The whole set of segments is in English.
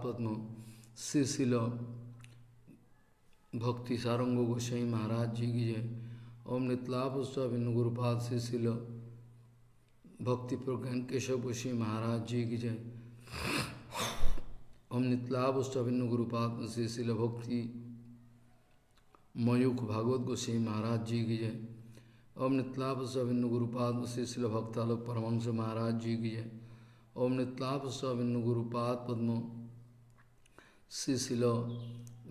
पद्म श्री शिल भक्ति सारंग गोसाई महाराज जी की जय। ओम नितलाभ स्वाभिन्न गुरुपाद श्री शिल भक्ति प्रज्ञान केशव गोसाई महाराज जी की जय। ओम नितलाभ स्वाभिन्न गुरुपाद श्री शिल भक्ति मयूख भागवत गोसाई महाराज जी की जय। ओम नितलाभ स्वाभिन्न गुरुपाद श्री शिल भक्तालोक परमहंस महाराज जी की जय। ओम नितलाभ स्वाभिन्न गुरुपाद पद्म श्री शिल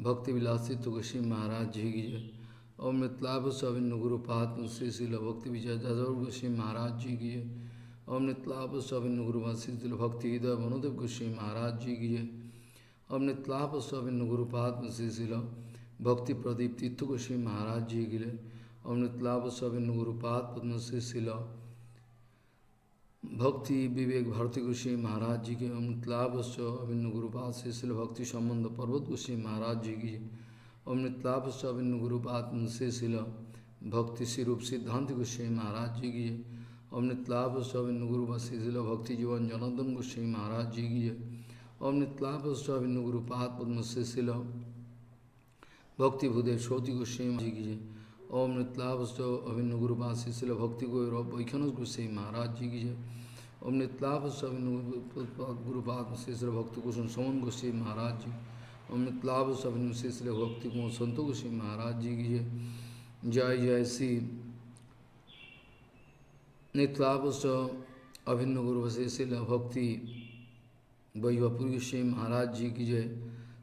भक्ति विलासित गोसाई महाराज जी की जय। ओम नितलाभ स्वाभिन्न गुरुपाद श्री शिल भक्ति विजय जादव गोसाई महाराज जी की जय। ओम नितलाभ स्वाभिन्न गुरुपाद श्री शिल भक्ति हृदय मनोदेव गोसाई महाराज जी की जय। ओम नितलाभ स्वाभिन्न गुरुपाद श्री शिल भक्ति प्रदीप तीर्थ गोसाई महाराज जी की जय। ओम नितलाभ स्वाभिन्न गुरुपाद पद्म श्री शिल भक्ति विवेक भारती गोसाई महाराज जी के। ओम नितलाभ स्वाभिन्न गुरुपाद श्री शिल भक्ति संबंध पर्वत गोसाई महाराज जी की। ओम नितलाभ स्वाभिन्न गुरुपाद श्री शिल भक्ति स्वरूप सिद्धांत गोसाई महाराज जी की। ओम नितलाभ स्वाभिन्न गुरुपाद श्री शिल भक्ति जीवन जनार्दन गोसाई महाराज जी की। ओम नितलाभ स्वाभिन्न गुरुपाद पद्म श्री शिल भक्ति भूदेव श्रोति गोसाई जी की। ओम नितलाभ स्वाभिन्न गुरुपाद श्री शिल भक्ति गौरव वैखनस गोसाई महाराज जी की। ओम नितलाभ स्वाभिन्न गुरुपाद श्री शिल भक्ति कुसुम समन गोसाई महाराज जी। ओम नितलाभ स्वाभिन्न श्री शिल भक्ति कुमार संत गोसाई महाराज जी की। जय जय श्री नितलाभ स्वाभिन्न गुरु श्री शिल भक्ति वैभवपुर गोसाई महाराज जी की जय।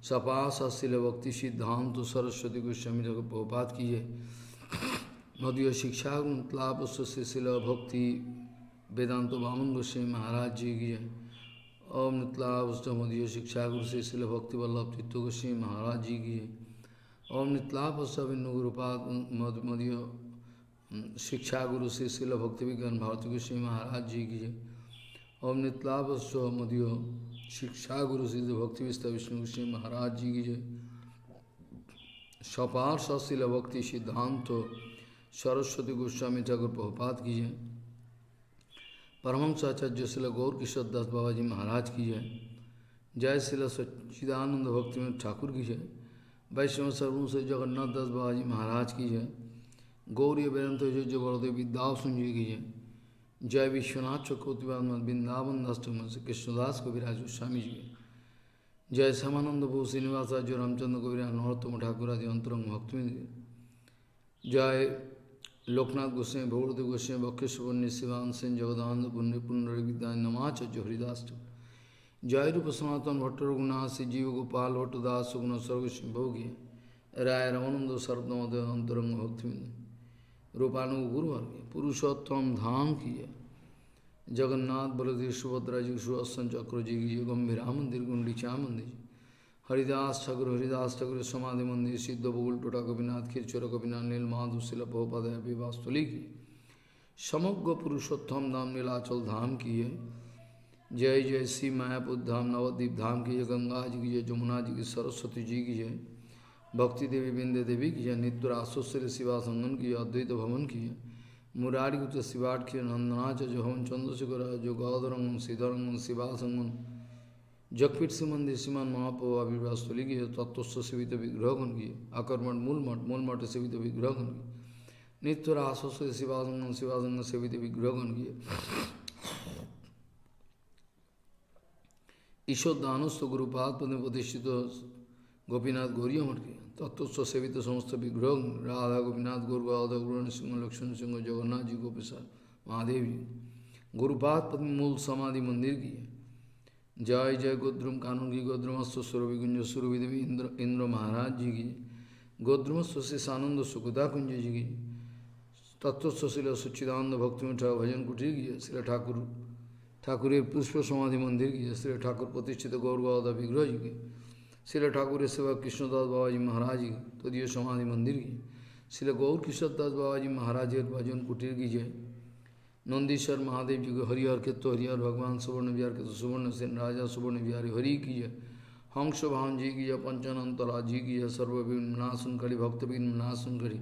सपास शिल भक्ति सिद्धांत सरस्वती गोस्वामी प्रभुपाद की जय। मदीय शिक्षा नितलाभ श्री शिल भक्ति वेदांत वामन गोसाई महाराज जी की जय। ओम नितलाभ मदीय शिक्षा गुरु श्री शिल भक्ति वल्लभ तीर्थ गोसाई महाराज जी की जय। ओम नितलाभ स्वाभिन्न गुरुपाद मदीय शिक्षा गुरु श्री शिल भक्ति विज्ञान भारती गोसाई महाराज जी की जय। ओम नितलाभ मदीय शिक्षा गुरु श्री भक्ति विस्तार विष्णु गोसाई महाराज जी की जय। सपार शिल भक्ति सिद्धांत सरस्वती गोस्वामी ठाकुर प्रभुपाद की जय। परमहंस आचार्य शिल गौर किशोर दास बाबा जी महाराज की जय। जय शिल सच्चिदानंद भक्ति में ठाकुर की जय। वैष्णव सर्वंश जगन्नाथ दास बाबा जी महाराज की जय। गौरी वेदांत जय बड़देव विद्यासुन जी की जय। जय विश्वनाथ चक्रवर्ती वृंदावन दास कृष्णदास कविराज गोस्वामी जी। जय श्यामानंद भू श्रीनिवासाचार्य रामचंद्र कविराज नरोत्तम ठाकुर आदि अंतरंग भक्तवृंद। जय लोकनाथ गोस्वामी भगवती गोस्वामी बक्षेश्वर शिवान सेन जगदानंद पुण्य पुण्य विद्या नमाचार्य हरिदास। जय रूप सनातन भट्ट रघुनाथ श्री जीव गोपाल भट्टदास सुगुण सर्वस्व भोगी राय रमानंद सर्वमद अंतरंग भक्तवृंद। रूपानु गुरुवर्ग पुरुषोत्तम धाम की है। जगन्नाथ बलदेव सुभद्रा जी सुदर्शन चक्र जी की। गंभीरा मंदिर गुंडीचा मंदिर। हरिदास ठाकुर समाधि मंदिर सिद्ध बगुल टोटा कविनाथ खिरचोर कविनाथ नीलमाधव शिल प्रभुपाद विवास्तुली की। समग्र पुरुषोत्तम धाम नीलाचल धाम की है। जय जय श्री मायापुर धाम नवद्वीप धाम की जय। गंगा जी की जय। जमुना जी की सरस्वती जी की जय। भक्ति देवी बिंदे देवी की जय। नित्य आश्वश्री शिवा संगन की अद्वैत भवन की है। मुरारी गुप्त शिवाट की नंदनाच जो हवन चंद्रशेखर जो गौधरंगन श्रीधरंगन शिवासंगन जगपीठ से मंदिर श्रीमान महाप्रभु आविर्भावस्थली की तत्व सेवित विग्रहगण की। आकर्मण मूल मठ सेवित विग्रहगण की। नित्य आश्वश्री शिवासंगन सेवित विग्रहगण की। ईश्वर दानस्थ गुरुपाद पद प्रतिष्ठित गोपीनाथ गौरिया मठ के तत्व सेवित समस्त विग्रह राधा गोपीनाथ गौर राधा गुरु सिंह लक्ष्मण सिंह जगन्नाथ जी गोपेश्वर महादेव जी। गुरुपाद पद्म मूल समाधि मंदिर की। जय जय गोद्रुम कानून की। गोद्रुमस्व सुरभि कुंज सुरभि देवी इंद्र महाराज जी की। गोद्रुमस्व से सानंद सुखदा कुंज जी की। तत्व शिल सच्चिदानंद भक्ति में भजन कुटीर की। श्री ठाकुर पुष्प समाधि मंदिर की। श्री ठाकुर प्रतिष्ठित गौर गौदा विग्रह जी की। श्री ठाकुर सेवा कृष्णदास बाबा जी महाराज की तदीय समाधि मंदिर की। श्री गौर किशोर दास बाबा जी महाराज भजन कुटीर की जय। नंदीश्वर महादेव जी को हरिहर के तो हरिहर भगवान सुवर्ण विहार के तो सुवर्ण सेन राजा सुवर्ण विहारी हरि की जय। हंस भान जी की जय। पंचानंतरा जी की जय। सर्वविघ्नाशन करी भक्त विघ्नाशन करी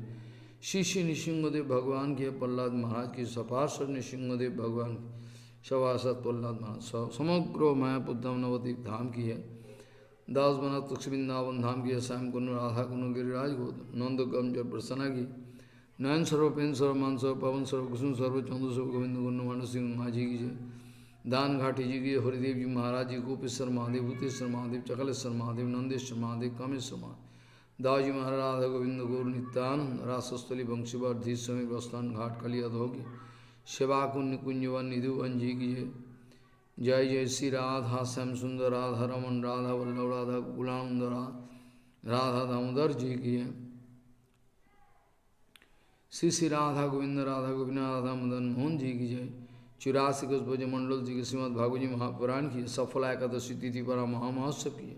श्री श्री नृसिंहदेव भगवान की। प्रहलाद महाराज की। सपार्षद नृसिंहदेव भगवान की। सभासद प्रहलाद महाराज। समग्र मायापुर धाम नवद्वीप धाम की है। दास बना तुक्ष वृंदावन धाम की श्याम कुनु राधा कुनु गिरिराज गो नंद गम जब प्रसन्न की नयन सर्व पेन सर्व मान सर्व पवन सर्व कुसुम सर्व चंद्र सर्व गोविंद गुण मानस सिंह माझी की जय दान घाटी जी की हरिदेव जी महाराज जी गोपेश्वर महादेव भूतेश्वर महादेव चकलेश्वर महादेव नंदेश्वर महादेव कामेश्वर महादेव दाऊजी महाराज राधा गोविंद गौर नित्यानंद रासस्थली वंशीवर्धी स्वामी प्रस्थान घाट कलिया होगी सेवा कुंज कुंजवन निधु अंजी की जय जय श्री राधा श्याम सुंदर राधा रमन राधा वल्लभ राधा गुलानंद राधा दामोदर जी की श्री श्री राधा गोविंद राधा मदन मोहन जी की जय 84 कोष भज मंडल जी के श्रीमद भागवत जी महापुराण की सफल एकादशी तिथि पर महामहोत्सव की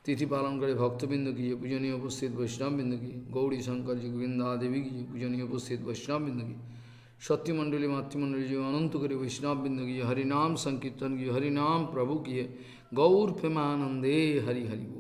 तिथि पालन करे भक्तबिंद की पूजनीय उपस्थित वैष्णव बिंद की गौरी शंकर जी गोविंदा देवी की पूजनीय उपस्थित वैष्णव बिंद की सत्य मंडली मातृमंडली जी अनंत करे वैष्णव बिंद की हरिनाम संकीर्तन की हरिनाम प्रभु की गौर प्रेमानंदे हरि हरि बोल।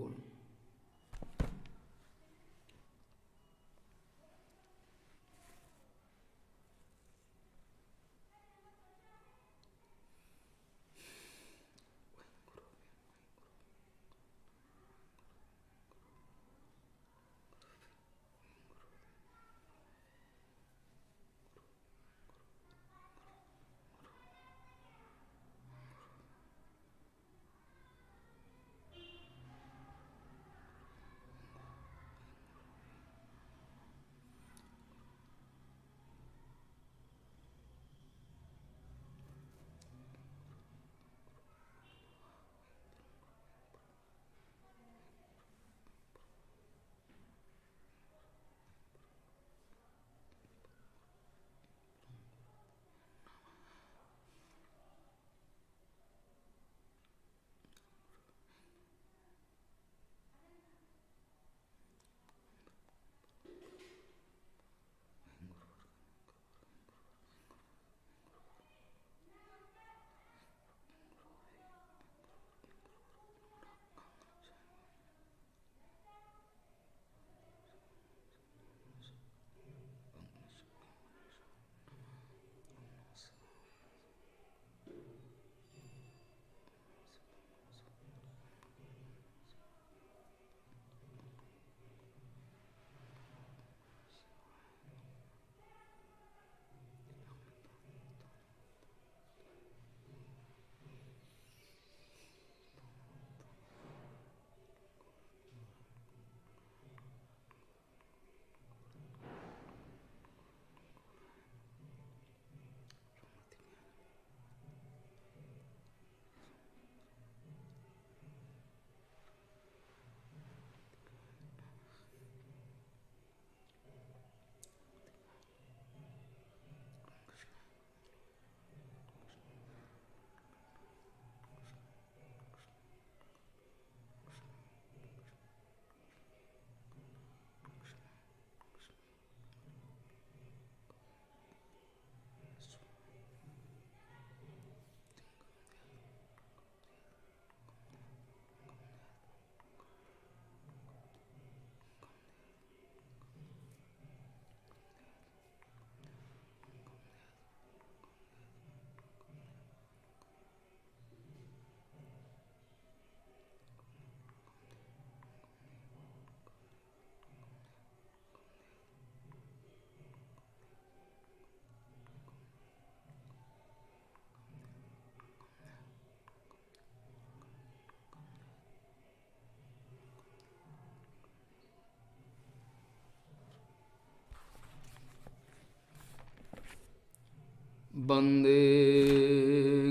वंदे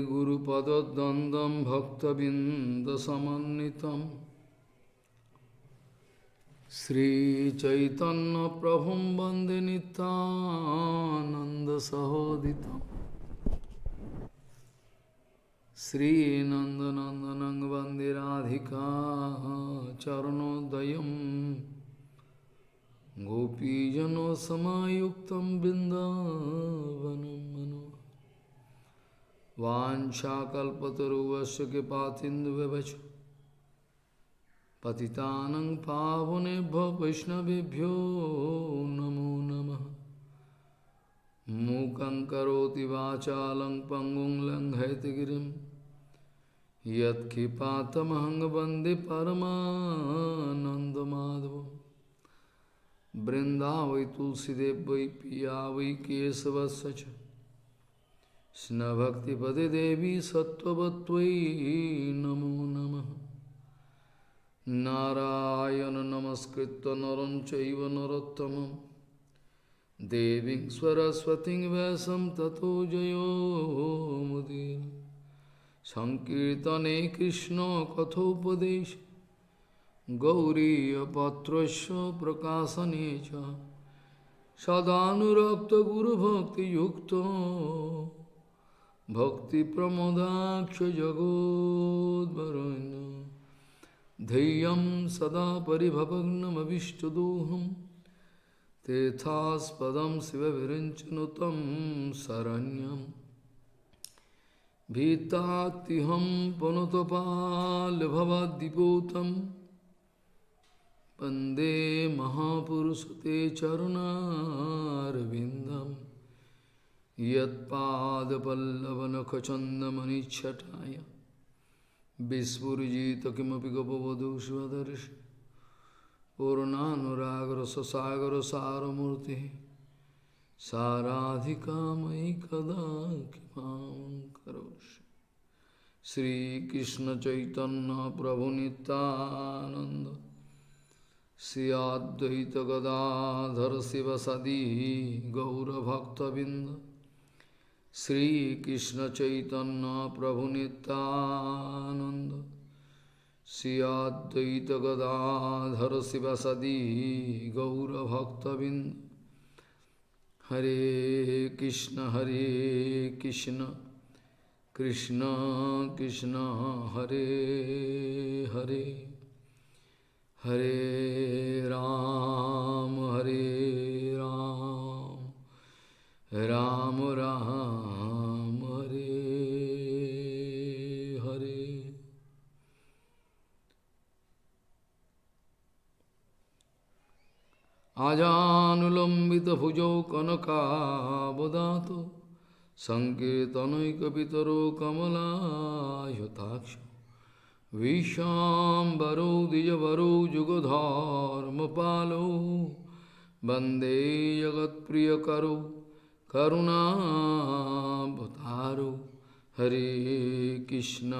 गुरुपद्वंदं भक्तबिंदसमन्वितं श्रीचैतन्यप्रभुं वंदे नित्यानन्दसहोदितं श्रीनन्दनन्दनं वंदे राधिका चरणोदयं गोपीजनसमायुक्तं बिन्दावनं मनो वाञ्छाकल्पतरुवस्य कृपासिन्धुव्यवच पतितानं पावनेभ्यो वैष्णवेभ्यो नमो नमः। मूकं करोति वाचालं पंगुं लङ्घयति गिरिं यत्कृपातमहं वन्दे परमानन्दमाधवम् वृन्दावै तुलसीदेव वै पिया वै केशवस्य च कृष्णभक्तिपदे देवी सत्त्ववत्त्वयि नमो नमः। नारायण नमस्कृत्य नरं चैव नरोत्तमं देवीं सरस्वतीं व्यासं ततो जयो मुदीरये। संकीर्तने कृष्ण कथोपदेश गौरीयपत्रस्य प्रकाशने च सदानुरक्त गुरुभक्तियुक्तो भक्तिप्रमोदाक्ष जगोद्वरुण्य धैर्यं सदा परिभवग्नमभिष्टदोहं तीर्थास्पदं शिवविरञ्चनुतं शरण्यं भीतात्तिहं पुनतपालभवद्दिपूतं वन्दे महापुरुषते चरुणारविन्दं यत्पादपल्लवनखचन्दमनिच्छटाय विस्फुरिजित किमपि गपवधू स्वदर्शि पूर्णानुरागरससागरसारमूर्तिः साराधिकामयि कदा कृपां करोषि। श्रीकृष्ण चैतन्य प्रभु नित्यानंद श्री अद्वैत गदाधर शिवसदी गौरभक्तबिंद श्रीकृष्ण चैतन्य प्रभु नित्यानंद श्री अद्वैत गदाधर शिवसदी गौरभक्तबिंद। हरे कृष्ण कृष्ण कृष्ण हरे हरे हरे राम राम राम हरे हरे। आजानुलंबित भुजौ कनकावदातो संकीर्तनैकपितरो कमलायताक्ष विशाम्बरो द्विजवरो जुगधर्मपालो वन्दे जगत्प्रियकरो करुणावतारो। हरे कृष्ण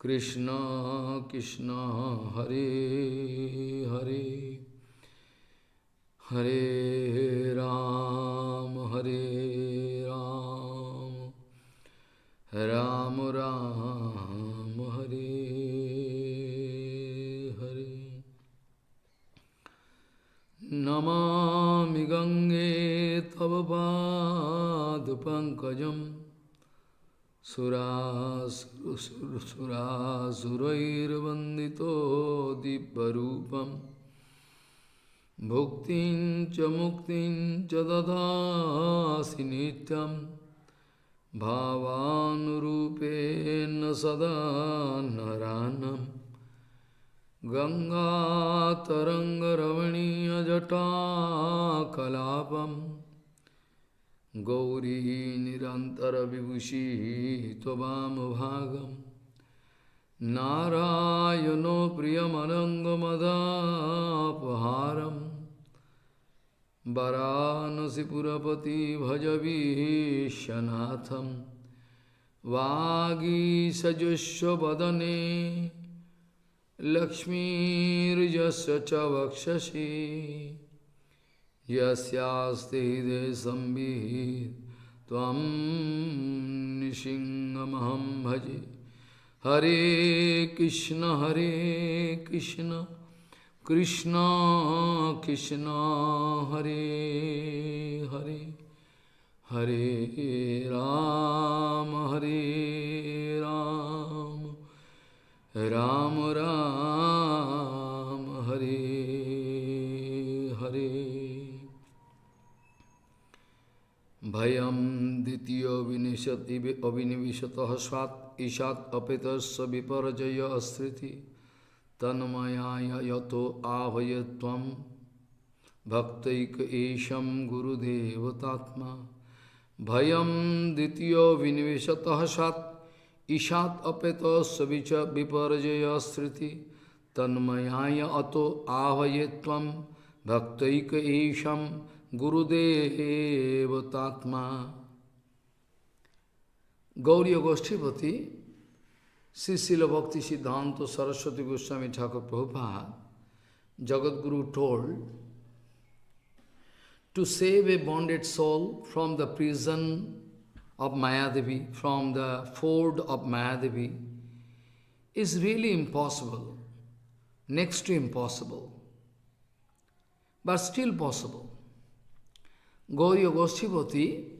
कृष्ण कृष्ण हरे हरे हरे राम राम राम हरे हरे। नमामि गंगे तव पादपङ्कजं सुरासुरैर्वन्दितो दिव्यरूपं भुक्तिं च मुक्तिं च ददासि नित्यं भावानुरूपेण सदा नरानं। गंगातरङ्गरमणीयजटाकलापं गौरी निरन्तरविभूषिः त्ववामभागं नारायणो प्रियमनङ्गमदापहारं वरानसीपुरपति भजवीशनाथं वागीसजुष्वदने लक्ष्मीर्यस्य च वक्षसि यस्यास्ति हृदये संवित् त्वं नृसिंहमहं भजे। हरे कृष्ण कृष्ण कृष्ण हरे हरे हरे राम राम राम हरे हरे। भयं द्वितीयो विनिशति अविनिविशतः स्वात् ईशात् अपेतस्य विपर्जय अस्मृति तन्मयाय यतो आहय त्वं भक्तैक एषं गुरुदेवतात्मा। भयं द्वितीयो विनिवेशतः स्वात् Ishat apeto savicha viparjaya sriti tanmayaya ato ahayetvam bhaktaika isham gurudeva tatma. Gauriya Goshtipati, Srila Bhakti Siddhanta Saraswati Goswami Thakur Prabhupada, Jagadguru told to save a bonded soul from the prison of Mayadevi, from the ford of Mayadevi, is really impossible, next to impossible, but still possible. Gauriya Goshtipati,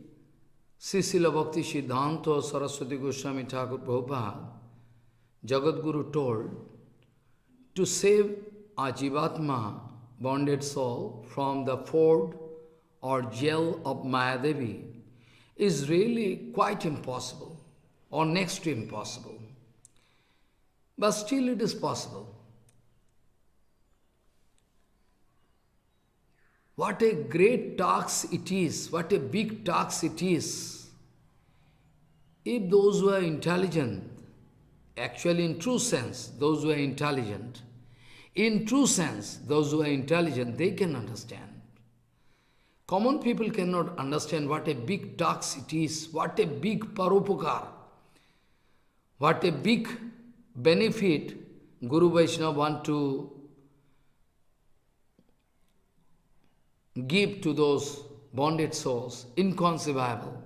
Srila Bhakti Siddhanta Saraswati Goswami Thakur Prabhupada, Jagadguru told to save a Jivatma, bonded soul, from the ford or jail of Mayadevi is really quite impossible or next to impossible. But still it is possible. What a great task it is, what a big task it is. If those who are intelligent, actually in true sense, those who are intelligent, in true sense, those who are intelligent, they can understand. Common people cannot understand what a big task it is, what a big paropakar, what a big benefit Guru Vaishnava want to give to those bonded souls, inconceivable.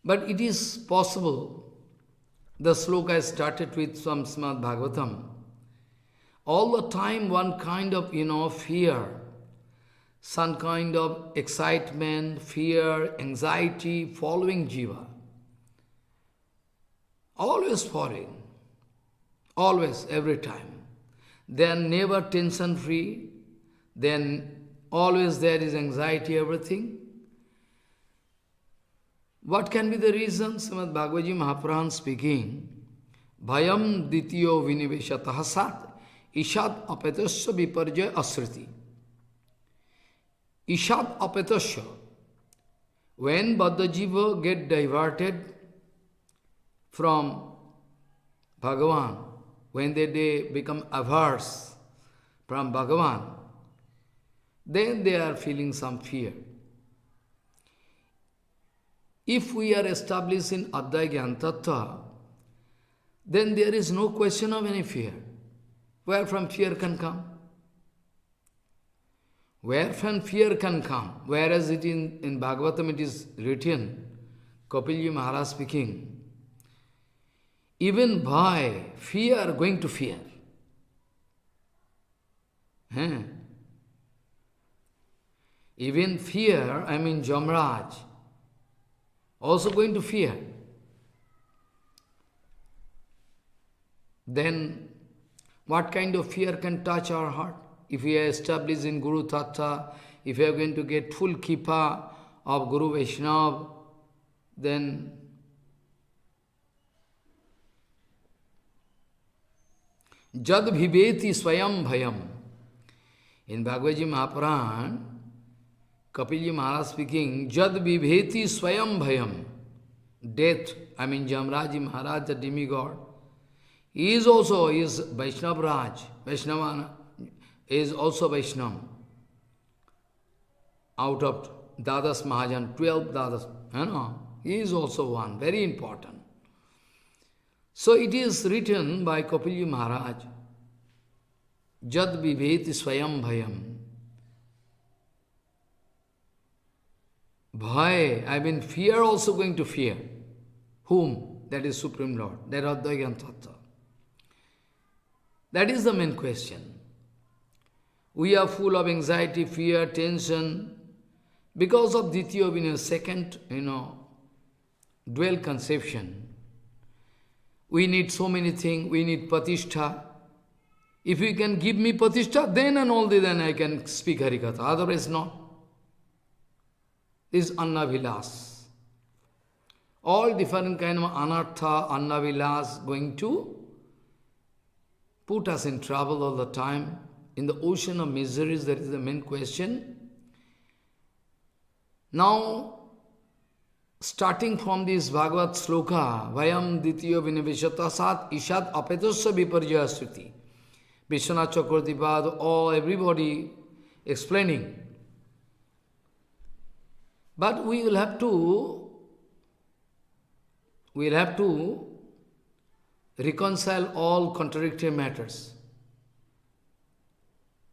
But it is possible. The sloka started with some Srimad Bhagavatam. All the time one kind of, fear, some kind of excitement, fear, anxiety following Jiva. Always following. Always, every time. They are never tension free. Then always there is anxiety, everything. What can be the reason? Srimad Bhagavad Gita Mahapuran speaking, Bhayam dityo viniveshatah sat, ishat apetasya viparjaya asriti. Ishat apetasya. When Baddha Jiva get diverted from Bhagavan, when they become averse from Bhagavan, then they are feeling some fear. If we are established in Advaita Jnana Tattva, then there is no question of any fear. Where from fear can come? Where from fear can come? Whereas it in Bhagavatam it is written, Kapilji Maharaj speaking, even by fear going to fear. Even fear, Jamraj, also going to fear. Then, what kind of fear can touch our heart? If we are established in Guru Tattva, if we are going to get full kippa of Guru Vaishnava, then Jad Vibheti Swayam Bhayam. In Bhagavad Gita Mahapuran, Kapilji Maharaj speaking, Jad Vibheti Swayam Bhayam. Death, Jamraji Maharaj, the demigod, he is Vaishnava Raj, Vaishnavana, is also Vaishnava. Out of Dadas Mahajan, 12 Dadas, he is also one, very important. So it is written by Kapilji Maharaj, Jad Vibheti Swayam Bhayam. Bhay, fear also going to fear. Whom? That is Supreme Lord. That is Advaita Jnana Tattva. That is the main question. We are full of anxiety, fear, tension, because of Ditya Vinaya, second, dual conception. We need so many things, we need Patishtha. If you can give me Patishtha, then and only then I can speak HariKaha. Otherwise not. This is Annavilas. All different kind of anartha, Annavilas going to put us in trouble all the time. In the ocean of miseries, that is the main question. Now, starting from this Bhagavad Sloka, Vayam Ditiyo Vinivishata Sat Ishad Apetosya Viparjaya Sruti. Vishwanath Chakravartipad, all everybody explaining. But we will have to reconcile all contradictory matters.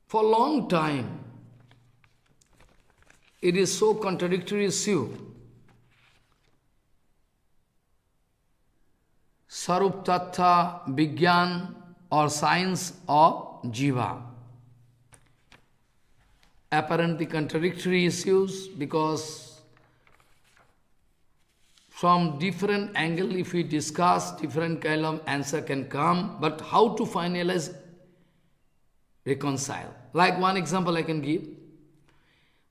For a long time, it is so contradictory issue. Sarup Tattva, Vigyan or science of Jiva. Apparently contradictory issues because from different angle if we discuss, different kind of answer can come, but how to finalize, reconcile. Like one example I can give.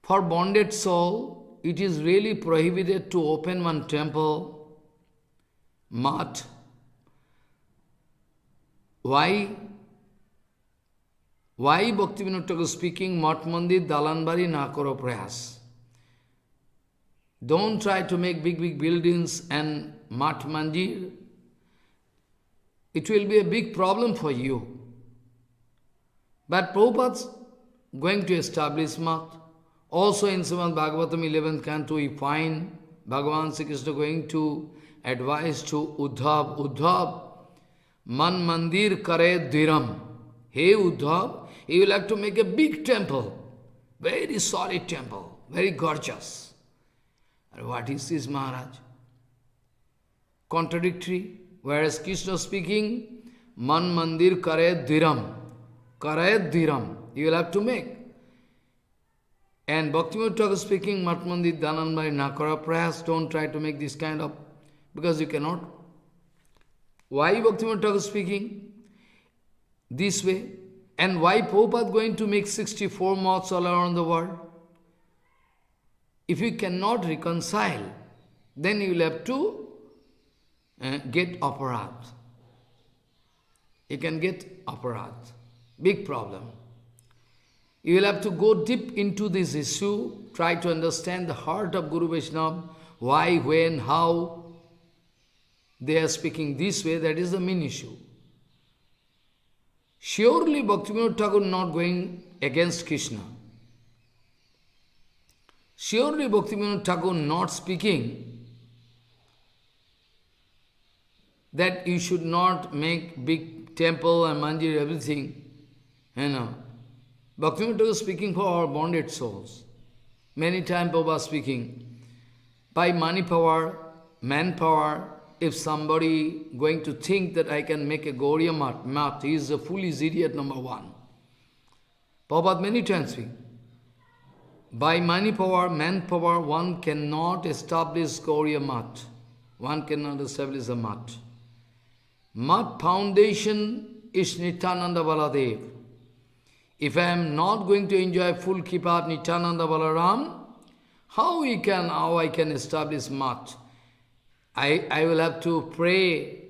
For bonded soul, it is really prohibited to open one temple, mat. Why? Why Bhaktivinoda Thakur speaking, mat mandir dalanbari na karo prayas? Don't try to make big buildings and mat mandir. It will be a big problem for you. But Prabhupada's going to establish mat. Also in Srimad Bhagavatam 11th canto we find Bhagavan Sri Krishna going to advise to Uddhav, Man mandir kare dhiram. Hey Uddhav, you will have to make a big temple, very solid temple, very gorgeous. And what is this, Maharaj? Contradictory. Whereas Krishna speaking, Man mandir kare dhiram. Kare dhiram. You will have to make. And Bhaktivinoda Thakur speaking, Mat mandir dalanbari nakara prayas. Don't try to make this kind of, because you cannot. Why Bhaktivinoda Thakur speaking this way? And why Prabhupada going to make 64 mats all around the world? If you cannot reconcile, then you will have to get aparad. You can get aparad. Big problem. You will have to go deep into this issue, try to understand the heart of Guru Vaishnava, why, when, how they are speaking this way, that is the main issue. Surely Bhaktivinoda Thakur not going against Krishna. Surely Bhaktivinoda Thakur not speaking that you should not make big temple and mandir, everything. Bhaktivinoda Thakur speaking for our bonded souls. Many times Prabhupada speaking, by money power, manpower, if somebody going to think that I can make a Gauriya mat, he is a foolish idiot, number one. Prabhupada many times speaking. By money power, manpower, one cannot establish Gauriya mat. One cannot establish a mat. Mat foundation is Nityananda Baladev. If I am not going to enjoy full kripa of Nityananda Balaram, how I can establish mat? I will have to pray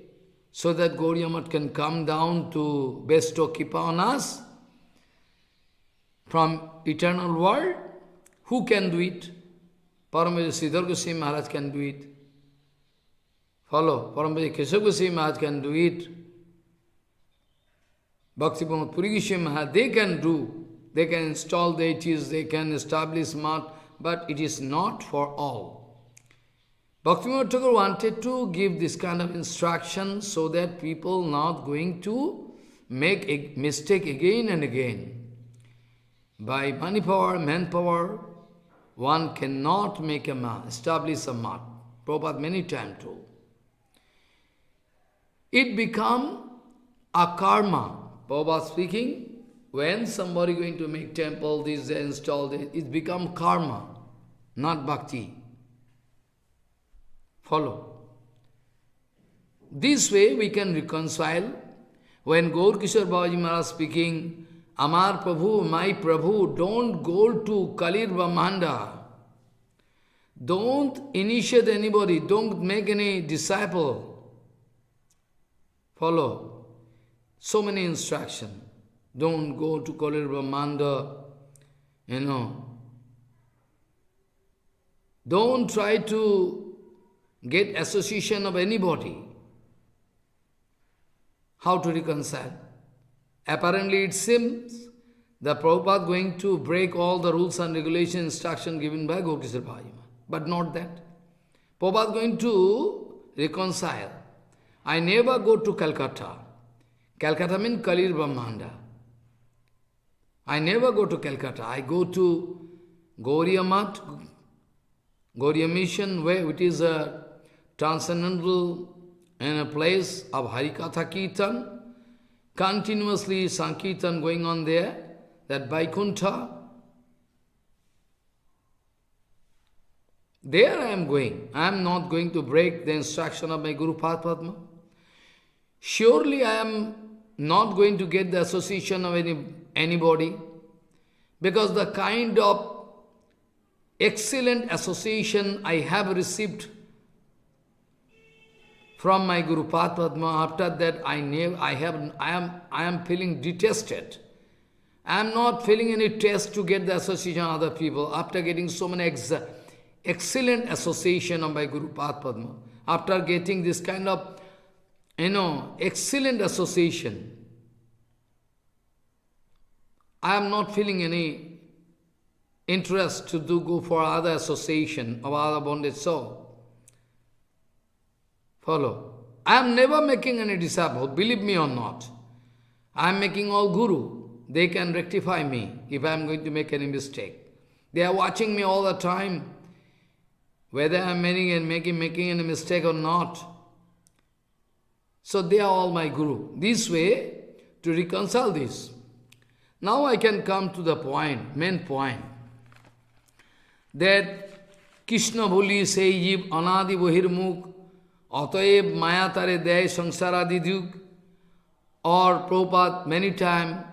so that Gauriya Mat can come down to bestow kripa on us from eternal world. Who can do it? Paramahansa Sridhar Goswami Maharaj can do it. Follow. Paramahansa Keshav Goswami Maharaj can do it. Bhakti Pramod Puri Goswami Maharaj, they can do. They can install deities, they can establish mat, but it is not for all. Bhaktivinoda Thakur wanted to give this kind of instruction so that people not going to make a mistake again and again. By money power, manpower, one cannot make a mat, establish a mat. Prabhupada many times told. It become a karma. Prabhupada speaking, when somebody going to make temple, this they install this, it become karma, not bhakti. Follow. This way we can reconcile. When Gaur Kishore Babaji Maharaj speaking, Amar Prabhu, my Prabhu, don't go to Kalir Brahmanda. Don't initiate anybody, don't make any disciple. Follow. So many instructions. Don't go to Kalir Brahmanda, Don't try to get association of anybody. How to reconcile? Apparently it seems the Prabhupada going to break all the rules and regulations, instruction given by Gokisar Bhajima. But not that. Prabhupada going to reconcile. I never go to Calcutta. Calcutta means Kalir Brahmanda. I never go to Calcutta. I go to Gauriya Math, Gauriya Mission, where it is a transcendental and a place of HariKaha Kirtan. Continuously Sankirtan going on there, that Vaikuntha. There I am going. I am not going to break the instruction of my Guru Padma. Surely I am not going to get the association of anybody, because the kind of excellent association I have received from my Guru Padma, after that I am feeling detested. I am not feeling any taste to get the association of other people. After getting so many excellent association of my Guru Padma, after getting this kind of, excellent association, I am not feeling any interest to go for other association of other bonded soul. Follow. I am never making any disciple, believe me or not. I am making all Guru. They can rectify me if I am going to make any mistake. They are watching me all the time, whether I am making any mistake or not. So they are all my Guru. This way, to reconcile this. Now I can come to the point, main point, that Krishna bhuli sei jiv anadi bahirmukh Ataeb maya tare dey sangsaradi duk. Or Prabhupada many times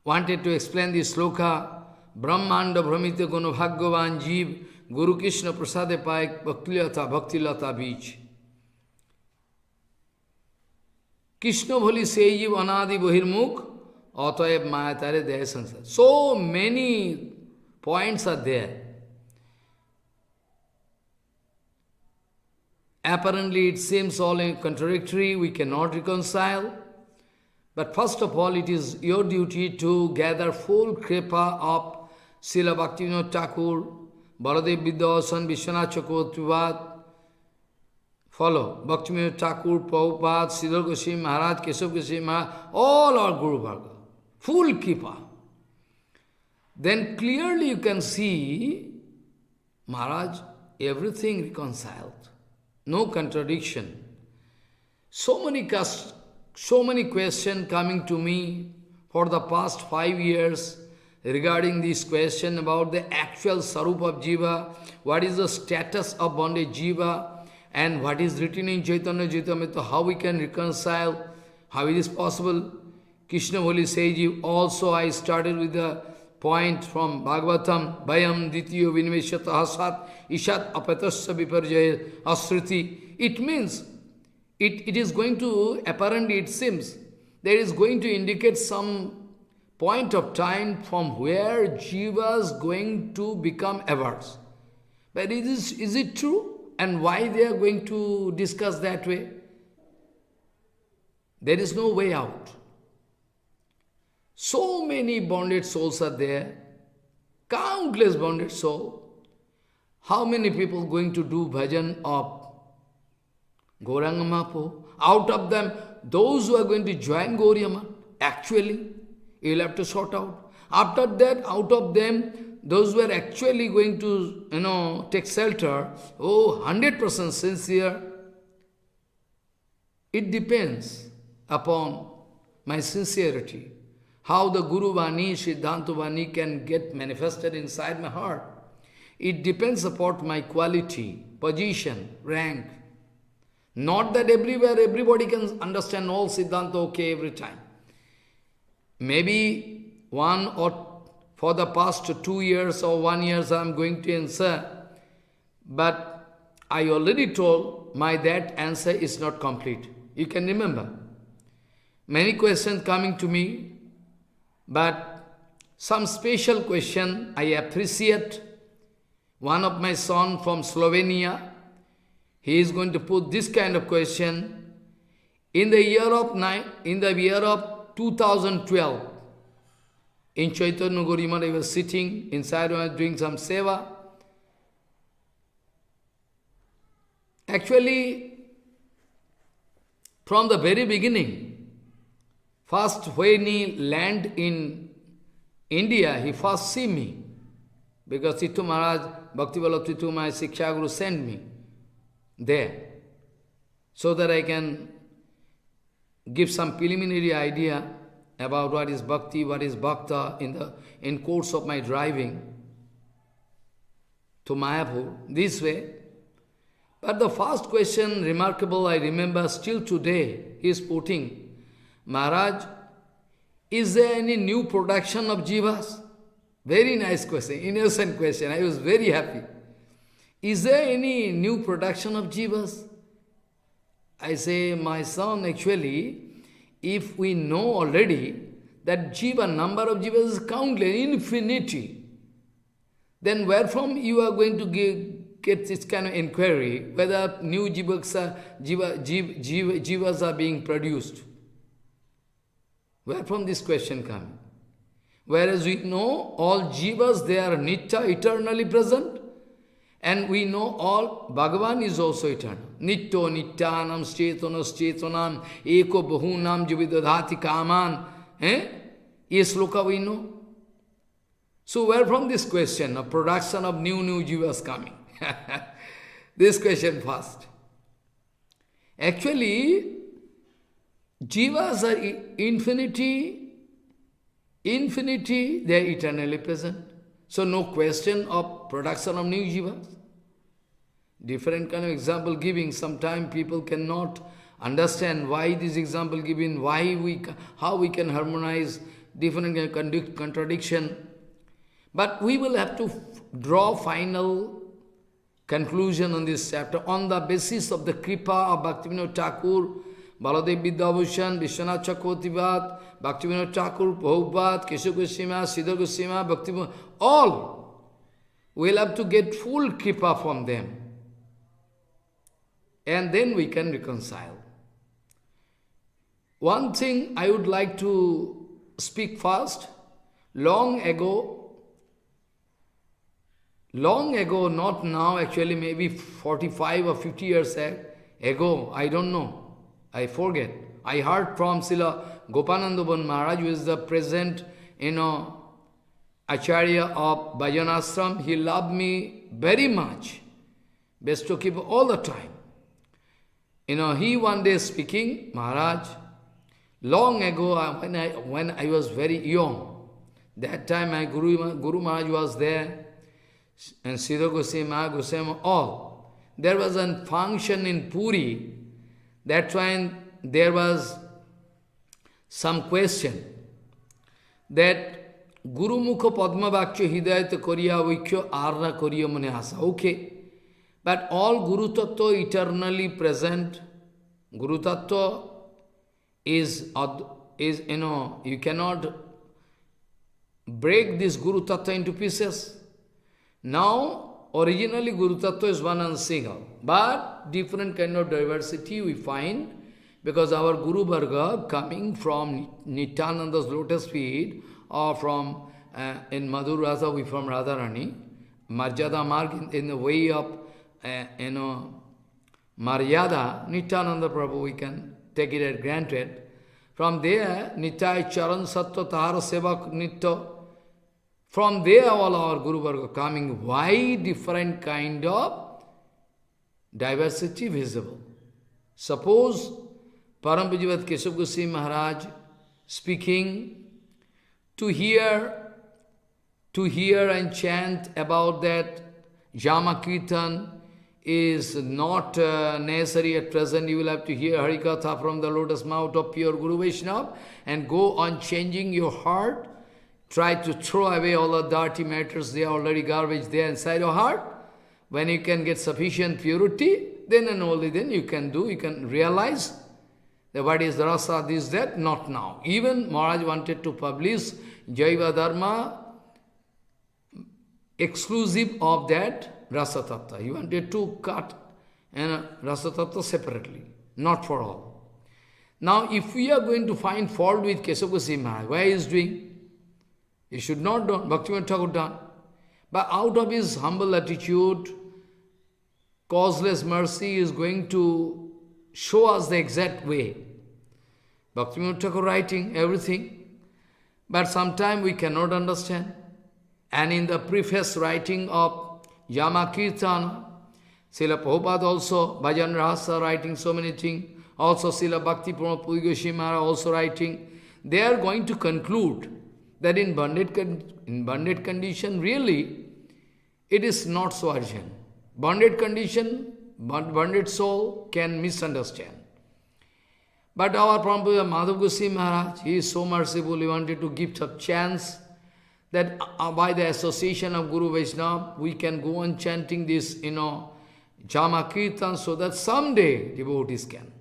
wanted to explain this sloka, Brahmanda Brahmita Guna Bhagavan Jiv Guru Krishna Prasade Paik Bhaktilata Beach. Krishna bholi sei jiv anadi bahirmukh Ataeb maya tare dey sangsaradi. So many points are there. Apparently it seems all contradictory, we cannot reconcile. But first of all, it is your duty to gather full kripa of Srila Bhaktivinoda Thakur, Baladev Vidyasan, Vishwanath Chakravarti, follow, Bhaktivinoda Thakur, Prabhupada, Sridhar Goswami Maharaj, Keshav Goswami Maharaj, all are Guru Bhargava, full kripa. Then clearly you can see, Maharaj, everything reconciled. No contradiction. So many questions coming to me for the past 5 years regarding this question about the actual Sarup of Jiva, what is the status of bondage Jiva, and what is written in Chaitanya Charitamrita, how we can reconcile, how it is possible. Krishna Bholi Seiji, also I started with the point from Bhagavatam, Bhayam Dityo Vinveshyata Sat Ishat Apatasya Viparjaya Asriti. It means, it is going to, apparently it seems, there is going to indicate some point of time from where Jiva is going to become averse. But is it true? And why they are going to discuss that way? There is no way out. So many bonded souls are there, countless bonded souls. How many people going to do bhajan of Gauranga Mahaprabhu? Out of them, those who are going to join Gauriya Math, actually, you will have to sort out. After that, out of them, those who are actually going to, take shelter, 100% sincere. It depends upon my sincerity. How the Guru Vani, Siddhanta Vani can get manifested inside my heart. It depends upon my quality, position, rank. Not that everywhere everybody can understand all Siddhanta okay every time. Maybe one or for the past 2 years or 1 year I am going to answer, but I already told that answer is not complete. You can remember. Many questions coming to me, but some special question I appreciate. One of my son from Slovenia, He is going to put this kind of question in the year of 2012. In Chaitanya Gauriya he was sitting inside and doing some seva. Actually, from the very beginning, first when he landed in India, he first see me. Because Titu Maharaj, Bhakti Vallabh Titu, my Siksha Guru, sent me there, so that I can give some preliminary idea about what is bhakti, what is bhakta in course of my driving to Mayapur, this way. But the first question, remarkable, I remember still today, he is putting, Maharaj, is there any new production of jivas? Very nice question, innocent question, I was very happy. Is there any new production of jivas? I say, my son, actually, if we know already that jiva, number of jivas is countless, infinity, then where from you are going to get this kind of inquiry, whether new jivas are being produced? Where from this question coming? Whereas we know all jivas, they are nitya, eternally present. And we know all, Bhagavan is also eternal. Nityo nityanam chetonos chetonam eko bahunam juvidadhati kaman. Yes, sloka we know. So where from this question of production of new jivas coming? This question first. Actually, jivas are infinity, they are eternally present. So no question of production of new jivas. Different kind of example giving, sometimes people cannot understand why this example given, how we can harmonize different kind of contradiction. But we will have to draw final conclusion on this chapter on the basis of the kripa of Bhaktivinoda Thakur, Baladev Vidyabhushan, Vishwanath Chakravarti, Bhaktivinoda Thakur, Prabhupada, Keshav Goswami, Siddhar Goswami, Bhaktivinoda, all. We'll have to get full kripa from them. And then we can reconcile. One thing I would like to speak first. Long ago, not now, actually maybe 45 or 50 years ago, I don't know, I forget. I heard from Srila Gopananda Maharaj, who is the present, Acharya of Bhajanashram. He loved me very much. Best to keep all the time. He one day speaking, Maharaj, long ago, when I was very young, that time my Guru Maharaj was there, and Siddhar Goswami, all. There was a function in Puri. That's why there was some question that Guru Mukha Padma Bhakya Hidayata Koriya Vikya Arna Koriya Mane Asa. Okay. But all Guru Tattva eternally present. Guru Tattva is, you cannot break this Guru Tattva into pieces. Now, originally Guru Tattva is one and single, but different kind of diversity we find, because our Guru Varga coming from Nityananda's lotus feet, or from, in Madhur Rasa, we from Radharani, Marjada Marg, in the way of, Maryada, Nityananda Prabhu, we can take it as granted. From there, Nitai Charan Sattva Tahara Sevak Nitya. From there, all our Guru Varga coming. Why different kind of diversity visible? Suppose Parampujivat Keshav Goswami Maharaj speaking, to hear and chant about that Jama Kirtan is not necessary at present. You will have to hear HariKaha from the lotus mouth of pure Guru Vaishnava and go on changing your heart. Try to throw away all the dirty matters, they are already garbage there inside your heart. When you can get sufficient purity, then and only then you can realize that what is rasa, this, that, not now. Even Maharaj wanted to publish Jiva Dharma exclusive of that rasa tattva. He wanted to cut and Rasa Tattva separately, not for all. Now, if we are going to find fault with Kesava Goswami Maharaj, why he is doing? He should not do, Bhaktivinoda Thakur done. But out of his humble attitude, causeless mercy is going to show us the exact way. Bhaktivinoda Thakur writing everything, but sometimes we cannot understand. And in the preface writing of Yama Kirtana, Srila Prabhupada also, Bhajan Rasa writing so many things, also Srila Bhakti Pramod Puri Goswami Maharaj also writing, they are going to conclude that in bonded condition, really, it is not so urgent. Bonded condition, bonded soul can misunderstand. But our Prabhupada Madhav Goswami Maharaj, he is so merciful, he wanted to give a chance that by the association of Guru Vaishnava, we can go on chanting this, Jama Kirtan, so that someday devotees can.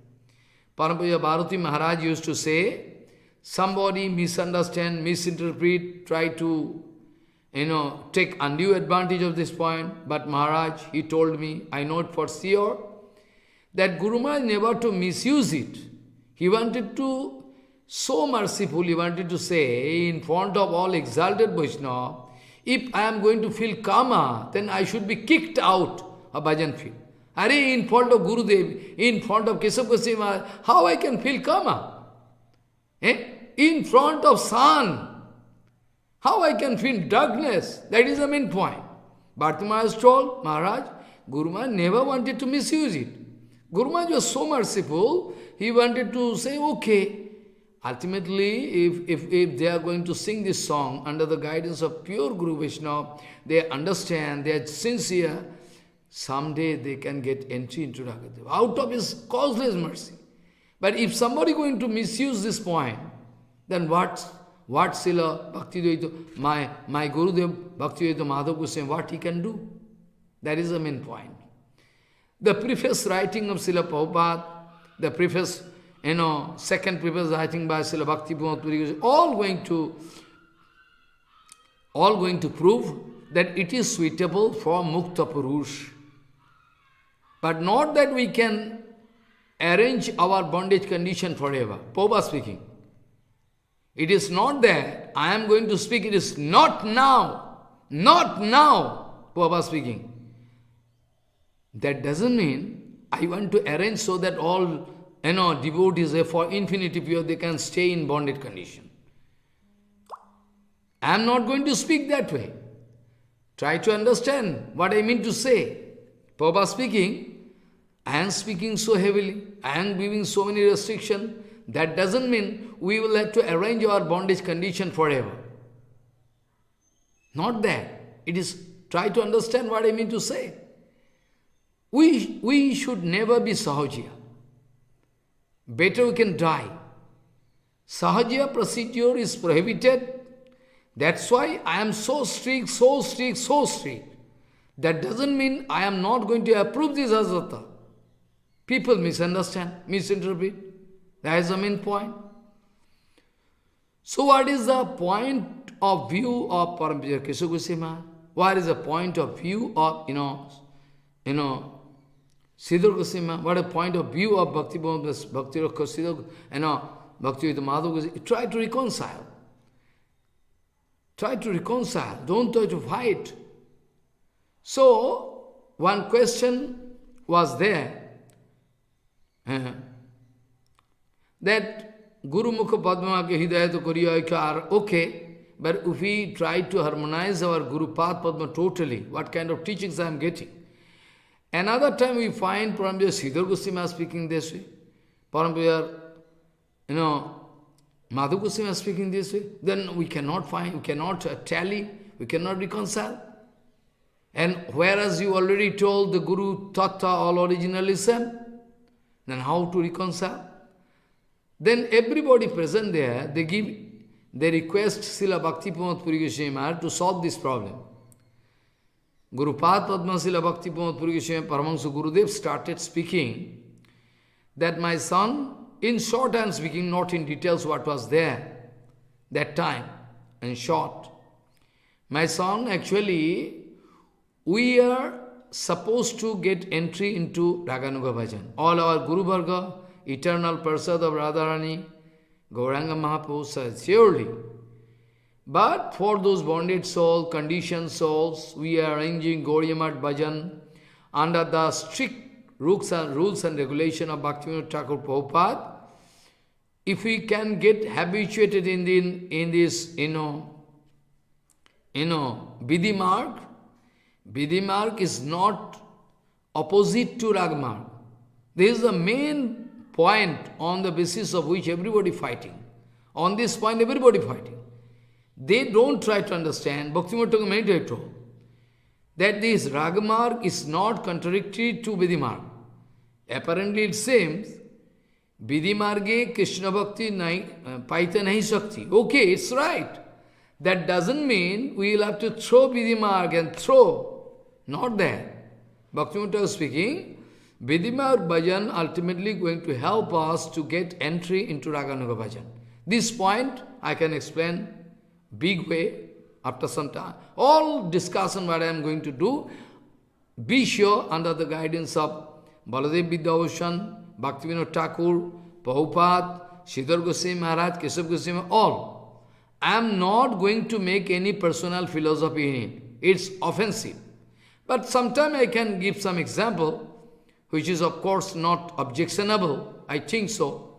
Parampaya Bharati Maharaj used to say, somebody misunderstand, misinterpret, try to, take undue advantage of this point. But Maharaj, he told me, I know it for sure, that Guru Maharaj never to misuse it. He wanted to, so merciful, he wanted to say, in front of all exalted Vaishnava, if I am going to feel kama, then I should be kicked out of bhajan field. Are in front of Gurudev, in front of Kesava Goswami Maharaj, how I can feel kama? In front of sun, how I can feel darkness? That is the main point. Bharati Maharaj told, Maharaj, Guru Maharaj never wanted to misuse it. Guru Maharaj was so merciful, he wanted to say, okay, ultimately, if they are going to sing this song under the guidance of pure Guru Vaishnava, they understand, they are sincere, someday they can get entry into Ragadev, out of his causeless mercy. But if somebody going to misuse this point, then what Srila Bhaktivedanta, my Gurudev Bhaktivedanta Madhav Goswami, what he can do? That is the main point. The preface writing of Srila Prabhupada, the preface, second preface writing by Srila Bhakti Pramod Puri Goswami, all going to prove that it is suitable for Mukta Purush. But not that we can arrange our bondage condition forever. Prabhupada speaking. It is not that I am going to speak, it is not now. Not now, Prabhupada speaking. That doesn't mean I want to arrange so that all devotees for infinity period, they can stay in bonded condition. I am not going to speak that way. Try to understand what I mean to say. Prabhupada speaking, I am speaking so heavily, I am giving so many restrictions. That doesn't mean we will have to arrange our bondage condition forever. Not that. It is, try to understand what I mean to say. We should never be Sahajiya. Better we can die. Sahajiya procedure is prohibited. That's why I am so strict, so strict, so strict. That doesn't mean I am not going to approve this asata. People misunderstand, misinterpret. That is the main point. So what is the point of view of Parampara Kesava Goswami Maharaj? What is the point of view of, Siddhar Goswami Maharaj? What is the point of view of Bhakti Siddhar, Bhakti Madhav Goswami? Try to reconcile. Try to reconcile. Don't try to fight. So, one question was there. That Guru Mukha Padma ke Hidayat Kariya are okay, but if we try to harmonize our Guru Path Padma totally, what kind of teachings I am getting? Another time we find Parampara Siddhar Goswami speaking this way, Parampara, Madhav Goswami speaking this way, then we cannot find, we cannot tally, we cannot reconcile. And whereas you already told the Guru Tattva all originalism, then how to reconcile? Then everybody present there, they request Srila Bhakti Pramod Puri Goswami Maharaj to solve this problem. Gurupad Padma Srila Bhakti Pramod Puri Goswami Paramahansa Gurudev started speaking that my son, in short I am speaking, not in details what was there that time, in short. My son, actually, we are supposed to get entry into Raganuga Bhajan. All our Guru Varga, eternal Prasad of Radharani, Gauranga Mahaprabhu says, surely. But for those bonded souls, conditioned souls, we are arranging Gauriya Math Bhajan under the strict rules and regulation of Bhaktivinoda Thakur Prabhupada. If we can get habituated in this, Vidhi Marg, Vidhi Marg is not opposite to Rag Marg. This is the main point on the basis of which everybody fighting. On this point, everybody fighting. They don't try to understand, Bhaktivinoda Thakur many times told, that this Rag Marg is not contradictory to Vidhi Marg. Apparently it seems, Vidhi Marge Krishna Bhakti paita nahi Shakti. Okay, it's right. That doesn't mean we will have to throw Vidhi Marg and throw. Not that. Bhaktivinoda Thakur speaking, Vidhi Marg Bhajan ultimately going to help us to get entry into Raganuga Bhajan. This point I can explain big way after some time. All discussion what I am going to do, be sure under the guidance of Baladev Vidyabhushan, Bhaktivinoda Thakur, Prabhupada, Sridhar Goswami Maharaj, Keshav Goswami, all. I am not going to make any personal philosophy in it. It's offensive. But sometime I can give some example, which is of course not objectionable. I think so.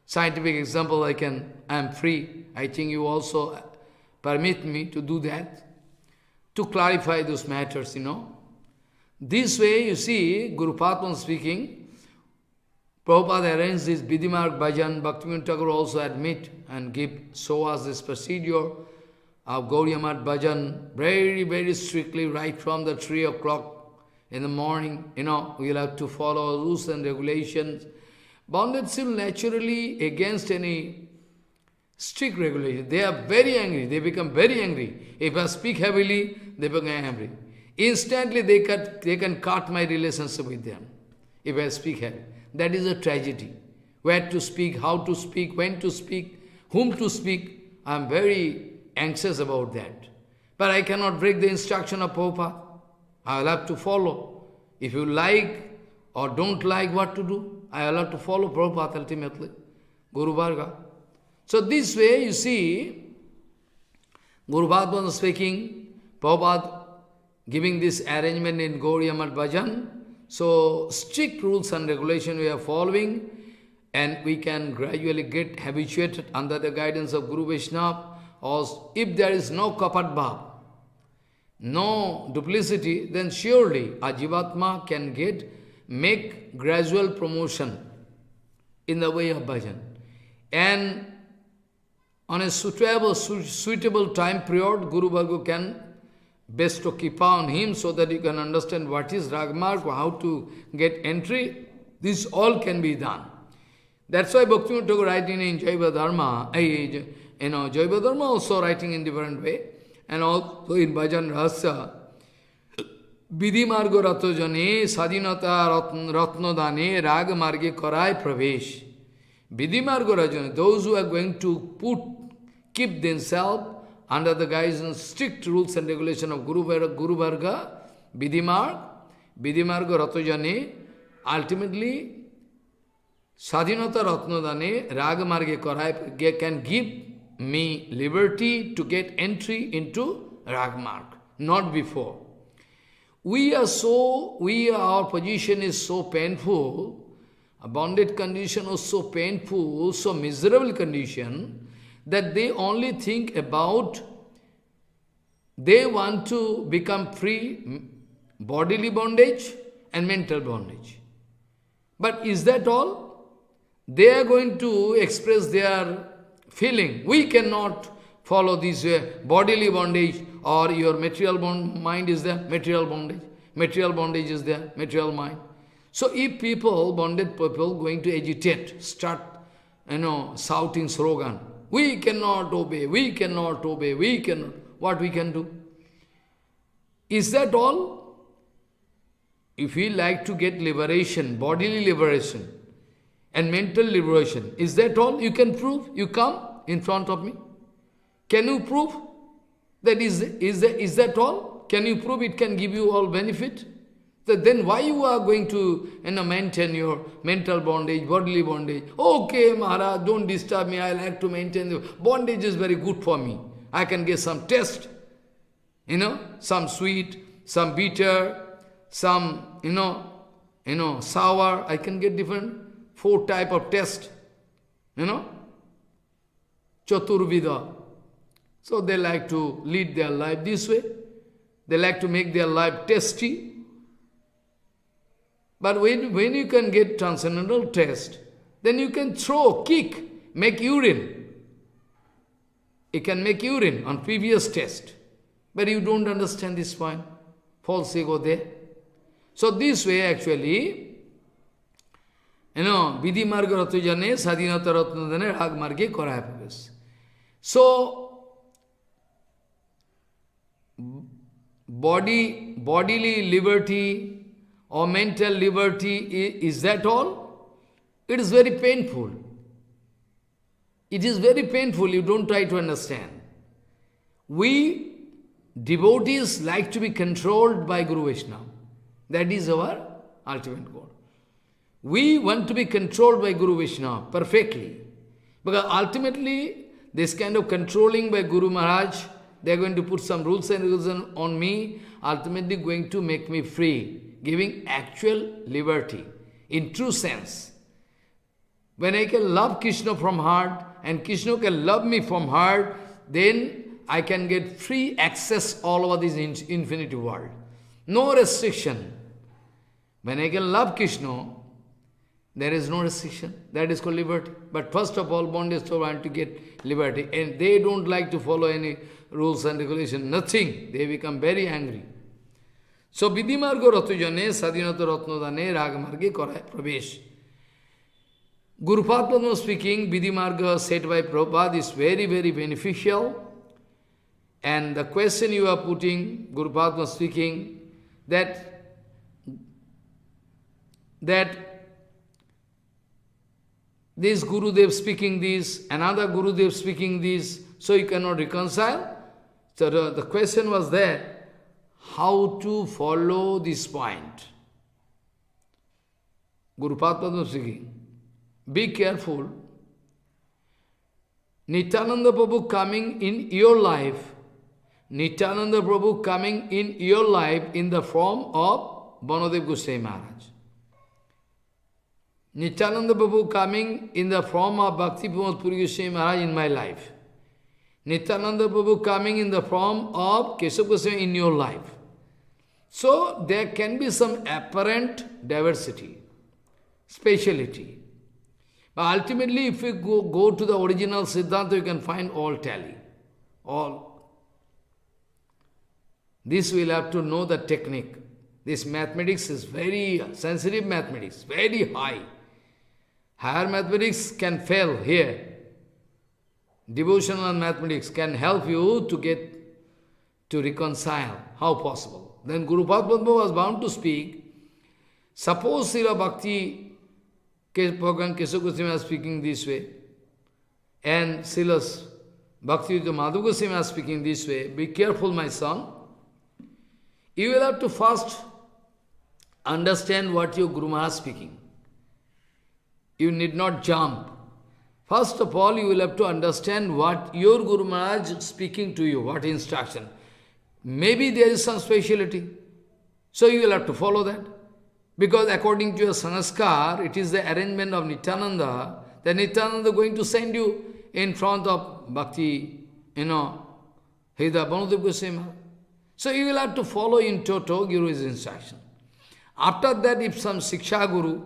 Scientific example I am free. I think you also permit me to do that, to clarify those matters, This way, you see, Guru Padma speaking, Prabhupada arranged this Vidhi Marg Bhajan, Bhaktivinoda Thakur also admit and show us this procedure of Gauriya Math Bhajan very, very strictly right from the 3 o'clock in the morning. We will have to follow rules and regulations. Bonded still naturally against any strict regulation. They are very angry. They become very angry. If I speak heavily, they become angry. Instantly they can cut my relationship with them if I speak heavily. That is a tragedy. Where to speak, how to speak, when to speak, whom to speak. I am very anxious about that. But I cannot break the instruction of Prabhupada. I will have to follow. If you like or don't like what to do, I will have to follow Prabhupada ultimately. Guru Varga. So this way, you see, Guru Bhagwan was speaking, Prabhupada giving this arrangement in Gauriya Math Bhajan. So strict rules and regulations we are following, and we can gradually get habituated under the guidance of Guru Vaishnava. Or if there is no kapat bhav, no duplicity, then surely a Jivatma can make gradual promotion in the way of bhajan. And on a suitable time period, Guru Bhargava can bestow Kripa on him so that you can understand what is Ragmarg, how to get entry. This all can be done. That's why Bhaktivinoda Thakur writing in Jiva Dharma, Jiva Dharma also writing in different way, and also in Bhajan Rahasya, Vidhi Margo Rato Jane, Sadhinata Ratno Dane, Rag Marge Karai Pravesh. Vidhi Margo Rajane, those who are going to keep themselves under the guise and strict rules and regulation of Guru Varga, Vidhi Margo Rato Jane, ultimately Sadhinata Ratno Dane, Rag Marge Karai can give me liberty to get entry into Rag Marg, not before. Our position is so painful, a bonded condition was so painful, so miserable condition, that they only think about, they want to become free, bodily bondage and mental bondage. But is that all? They are going to express their feeling. We cannot follow this bodily bondage, or your material mind is there, material bondage. Material bondage is there, material mind. So if bonded people going to agitate, start, shouting slogan, we cannot obey, we cannot obey, we cannot, what we can do? Is that all? If we like to get liberation, bodily liberation, and mental liberation, is that all you can prove? You come in front of me. Can you prove that is that all? Can you prove it can give you all benefit? So then why you are going to maintain your mental bondage, bodily bondage? Okay, Maharaj, don't disturb me. I like to maintain the bondage is very good for me. I can get some taste, some sweet, some bitter, some, sour. I can get different 4 type of taste, Chaturvida. So they like to lead their life this way. They like to make their life tasty. But when you can get transcendental taste, then you can throw, kick, make urine. You can make urine on previous taste. But you don't understand this point. False ego there. So this way actually, Vidhi Marga Ratujane, Sadhinata Ratnadane, Rag Marge Koraya Pravesh. So, bodily liberty or mental liberty, is that all? It is very painful. It is very painful, you don't try to understand. We devotees like to be controlled by Guru Vaishnava. That is our ultimate goal. We want to be controlled by Guru Vaishnava perfectly. Because ultimately, this kind of controlling by Guru Maharaj, they are going to put some rules and regulations on me, ultimately going to make me free, giving actual liberty, in true sense. When I can love Krishna from heart, and Krishna can love me from heart, then I can get free access all over this infinity world. No restriction. When I can love Krishna, there is no restriction. That is called liberty. But first of all, bondage to want to get liberty. And they don't like to follow any rules and regulations. Nothing. They become very angry. So, Vidhi Marga Ratujane, Sadhinata Ratnodane, Raga Marge Koraya Pravesh. Guru Padma speaking, Vidhi Marga said by Prabhupada is very, very beneficial. And the question you are putting, Guru Padma speaking, that this Gurudev speaking this, another Gurudev speaking this, so you cannot reconcile. So the question was there, how to follow this point. Guru Padma speaking, be careful. Nityananda Prabhu coming in your life, Nityananda Prabhu coming in your life in the form of Banadev Goswami Maharaj. Nityananda Prabhu coming in the form of Bhakti Pramod Puri Goswami Maharaj in my life. Nityananda Prabhu coming in the form of Keshav Goswami in your life. So there can be some apparent diversity, speciality. But ultimately, if you go to the original Siddhanta, you can find all tally. All. This will have to know the technique. This mathematics is very sensitive mathematics, very high. Higher mathematics can fail here. Devotional mathematics can help you to get to reconcile. How possible? Then Guru Padma was bound to speak. Suppose Srila Bhakti Bhagavan Keshav Goswami is speaking this way, and Srila Bhakti Madhu Goswami is speaking this way. Be careful, my son. You will have to first understand what your Guru Maharaj is speaking. You need not jump. First of all, you will have to understand what your Guru Maharaj is speaking to you, what instruction. Maybe there is some speciality. So you will have to follow that. Because according to your sanskar, it is the arrangement of Nityananda, that Nityananda is going to send you in front of Bhakti, Hida Banadev Goswami. So you will have to follow in toto Guru's instruction. After that, if some Siksha Guru,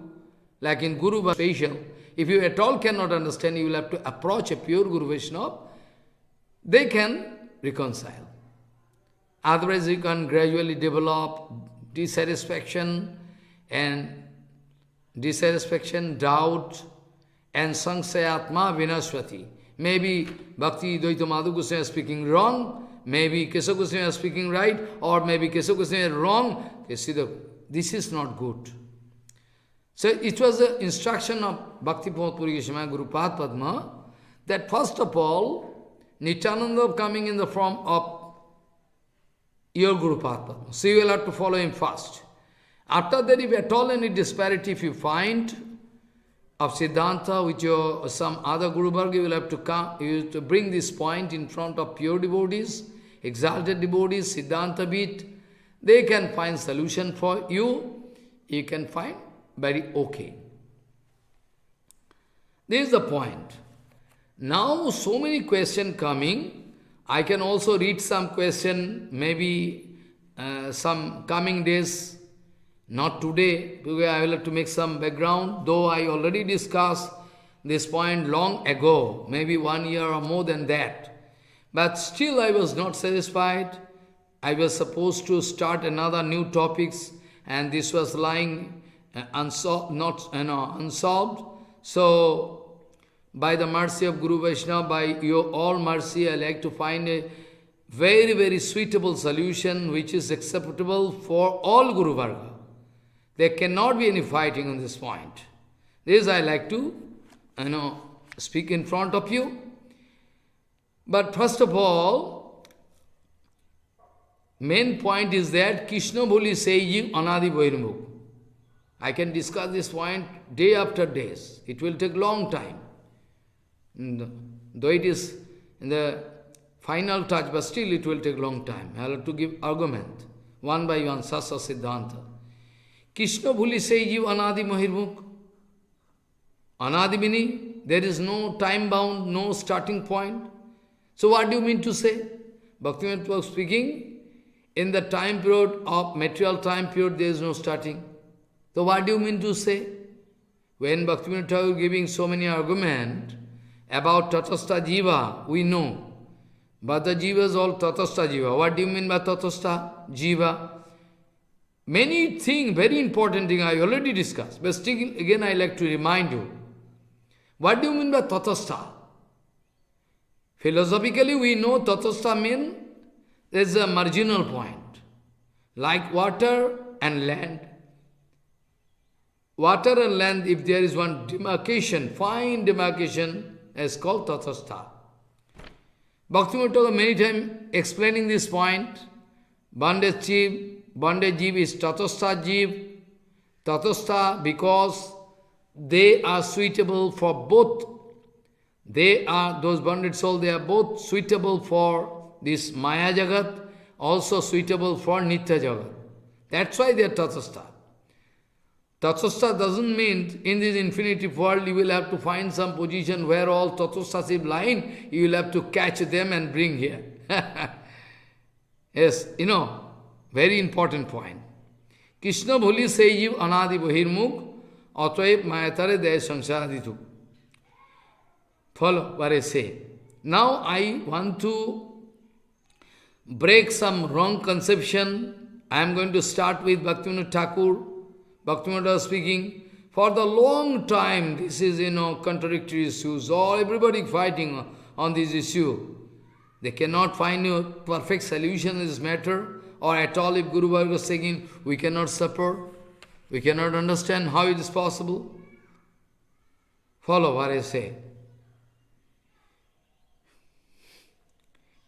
like in Guru special, if you at all cannot understand, you will have to approach a pure Guru Vaishnava, they can reconcile. Otherwise, you can gradually develop dissatisfaction, doubt, and sangsayatma vinashvati. Maybe Bhakti Dvaita Madhu Goswami is speaking wrong, maybe Keshav Goswami is speaking right, or maybe Keshav Goswami is wrong. You see, this is not good. So it was the instruction of Bhakti Pramod Puri Goswami, Guru Padma, that first of all, Nityananda coming in the form of your Guru Padma. So you will have to follow him first. After that, if at all any disparity if you find of Siddhanta with your some other Guru Varga, you will have to come, you have to bring this point in front of pure devotees, exalted devotees, Siddhanta bit. They can find solution for you. You can find very okay. This is the point. Now so many questions coming. I can also read some question, maybe some coming days, not today, because I will have to make some background, though I already discussed this point long ago, maybe 1 year or more than that. But still I was not satisfied. I was supposed to start another new topics, and this was lying unsolved. So, by the mercy of Guru Vaishnava, by your all mercy, I like to find a very, very suitable solution which is acceptable for all Guru Varga. There cannot be any fighting on this point. This I like to, speak in front of you. But first of all, main point is that Krishna Boli Seiji Anadi Vairmukh. I can discuss this point day after days. It will take long time. Though it is in the final touch, but still it will take long time. I have to give argument, one by one, Sasa Siddhanta. Krishna Bhuli Seiji Anadi Mahirmukh. Anadi meaning there is no time bound, no starting point. So what do you mean to say? Bhaktivinoda was speaking, in the time period of material time period, there is no starting. So what do you mean to say? When Bhaktivinoda Thakur giving so many arguments about Tatastha Jiva, we know. But the Jiva is all Tatastha Jiva. What do you mean by Tatastha Jiva? Many things, very important thing I already discussed. But still, again I like to remind you. What do you mean by Tatastha? Philosophically, we know Tatastha means there is a marginal point, like water and land. Water and land, if there is one demarcation, fine demarcation, is called Tatastha. Bhaktivinoda Thakur many times explaining this point. Bandej Jeev is Tatastha Jeev. Tatastha because they are suitable for both. They are, those bonded souls, they are both suitable for this Maya Jagat, also suitable for Nitya Jagat. That's why they are Tatastha. Tatastha doesn't mean in this infinity world you will have to find some position where all Tatastha is lying, you will have to catch them and bring here. Yes, very important point. Krishna Bhuli Sejiv Anadi Bahirmukh Atvaib Mayatare Daya Samsaraditu. Follow what I say. Now I want to break some wrong conception. I am going to start with Bhaktivinoda Thakur. Bhaktivinoda speaking. For the long time, this is, contradictory issues. Everybody fighting on this issue. They cannot find a perfect solution in this matter. Or at all, if Guru Varga is saying, we cannot support. We cannot understand how it is possible. Follow what I say.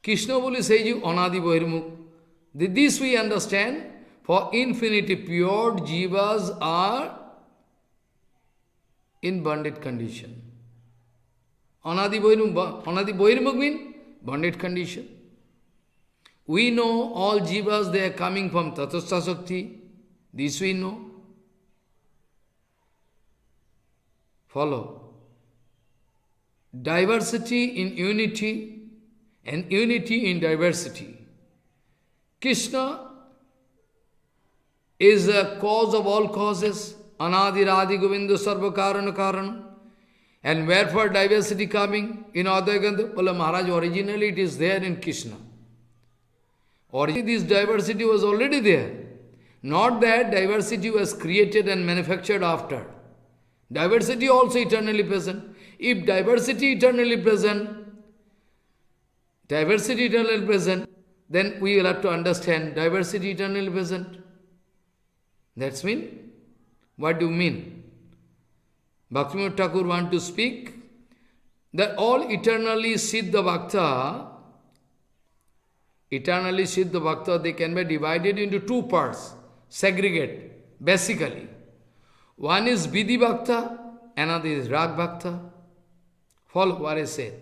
Krishna Boli Seju Anadi Bahirmukh. This we understand. For infinity pure jivas are in bonded condition. Anadi Bahirmukh means bonded condition. We know all jivas, they are coming from Tatastha Shakti. This we know. Follow. Diversity in unity and unity in diversity. Krishna is the cause of all causes. Anadi Radhi Govinda Sarva Karana Karana. And wherefore diversity coming in Advaita? Well, Maharaj, originally it is there in Krishna. Originally this diversity was already there. Not that diversity was created and manufactured after. Diversity also eternally present. If diversity eternally present, then we will have to understand diversity eternally present. That's mean? What do you mean? Bhaktivinoda Thakur want to speak that all eternally Siddha Bhakta, they can be divided into two parts, segregate. basically. One is Vidhi Bhakta, another is Rag Bhakta. Follow what I said.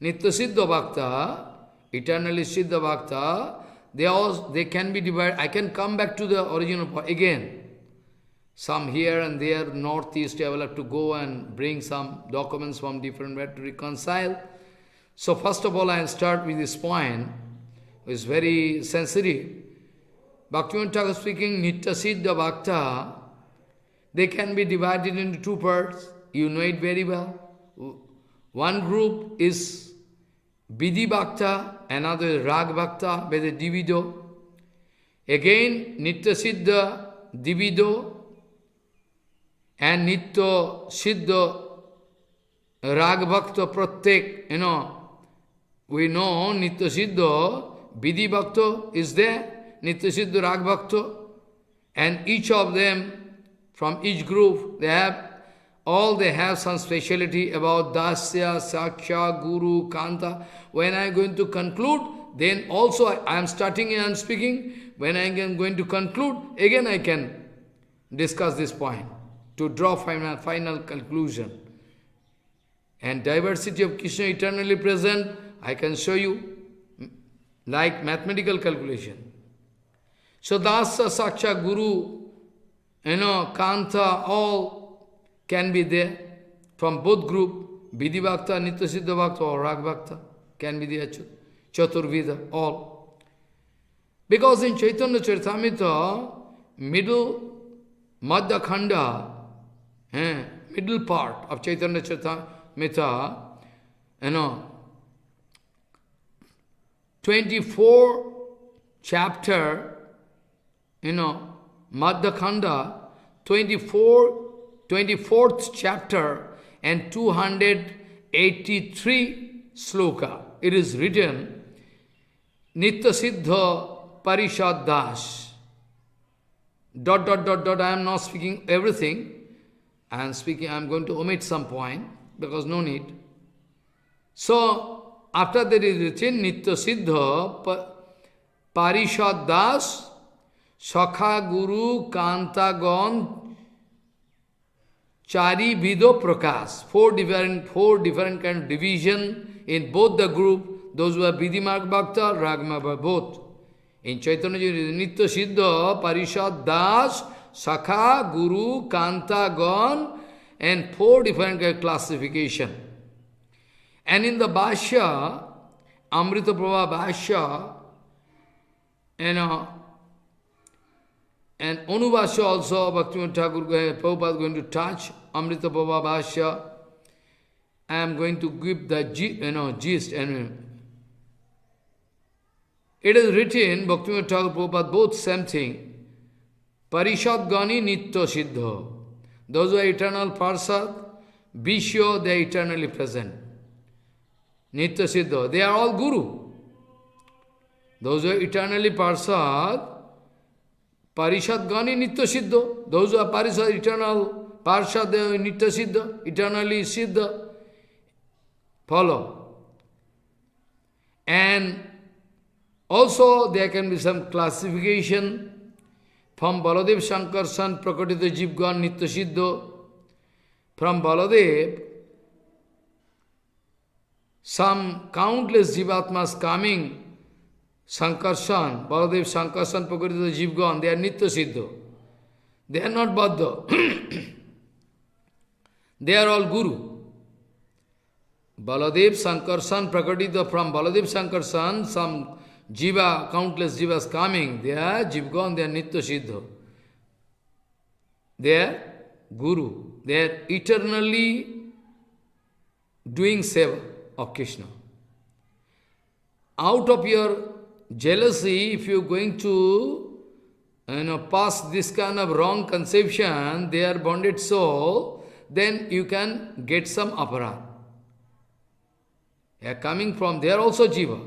Nitya Siddha Bhakta, eternally Siddha Bhakta, they can be divided. I can come back to the original point again. Some here and there, northeast, I will have to go and bring some documents from different ways to reconcile. So first of all, I will start with this point, which is very sensitive. Bhaktivinoda Thakur speaking, Nitya Siddha Bhakta, they can be divided into two parts. You know it very well. One group is Vidhi Bhakta, another is Rag Bhakta, by the Divido. Again, Nitya Siddha, Divido, and Nitya Siddha, Rag Bhakta Pratyek, we know Nitya Siddha, Vidhi Bhakta is there, Nitya Siddha, Rag Bhakta, and each of them, from each group, they have some speciality about Dasya, Saksha, Guru, Kanta. When I am going to conclude, then also I am starting and I am speaking. When I am going to conclude, again I can discuss this point to draw final conclusion. And diversity of Krishna eternally present, I can show you like mathematical calculation. So Dasya, Saksha, Guru, Kanta, all can be there from both group, Vidhi Bhakta, Nitya Siddha Bhakta or Rag Bhakta, can be there, Chaturveda, all. Because in Chaitanya Charitamrita, middle, Madhya Khanda, middle part of Chaitanya Charitamrita, 24 chapter, Madhya Khanda, 24th chapter and 283 sloka. It is written, Nitya Siddha Parishad Das. ... I am not speaking everything. I am going to omit some point, because no need. So, after that is written, Nitya Siddha Parishad Das, Sakha Guru Kantagon Chari Vido Prakash. Four different kind of division in both the group. Those who are Vidhi Marg Bhakta, Ragma both. In Chaitanya Nitya Siddha Parishad Das, Sakha Guru Kantagon, and four different kind of classification. And in the Bhashya, Amrita Prabha Bhashya, and Anubhashya also, Bhaktivinoda Thakur Prabhupada is going to touch, Amrita Prabha Bhashya. I am going to give the gist. And it is written, Bhaktivinoda Thakur Prabhupada, both same thing. Parishad Gani Nitya Siddha. Those who are eternal Parsad, be sure they are eternally present. Nitya Siddha, they are all Guru. Those who are eternally Parsad, Parishad Gani Nitya Siddha. Those who are Parishad, eternal Parshad, they are Nitya Siddha, eternally Siddha. Follow. And also there can be some classification from Baladev Shankar son Prakatita Jivgan Nitya Siddha. From Baladev, some countless Jivatmas coming, Sankarsan, Baladev Sankarsan Prakatita Jivgan, they are Nitya Siddha. They are not Baddha. They are all Guru. Baladev Sankarsan Prakatita, from Baladev Sankarsan, some Jiva, countless Jivas coming, they are Jivgan, they are Nitya Siddha. They are Guru. They are eternally doing seva of Krishna. Out of your jealousy, if you are going to pass this kind of wrong conception, they are bonded soul, then you can get some aparad. They are coming from, they are also Jiva.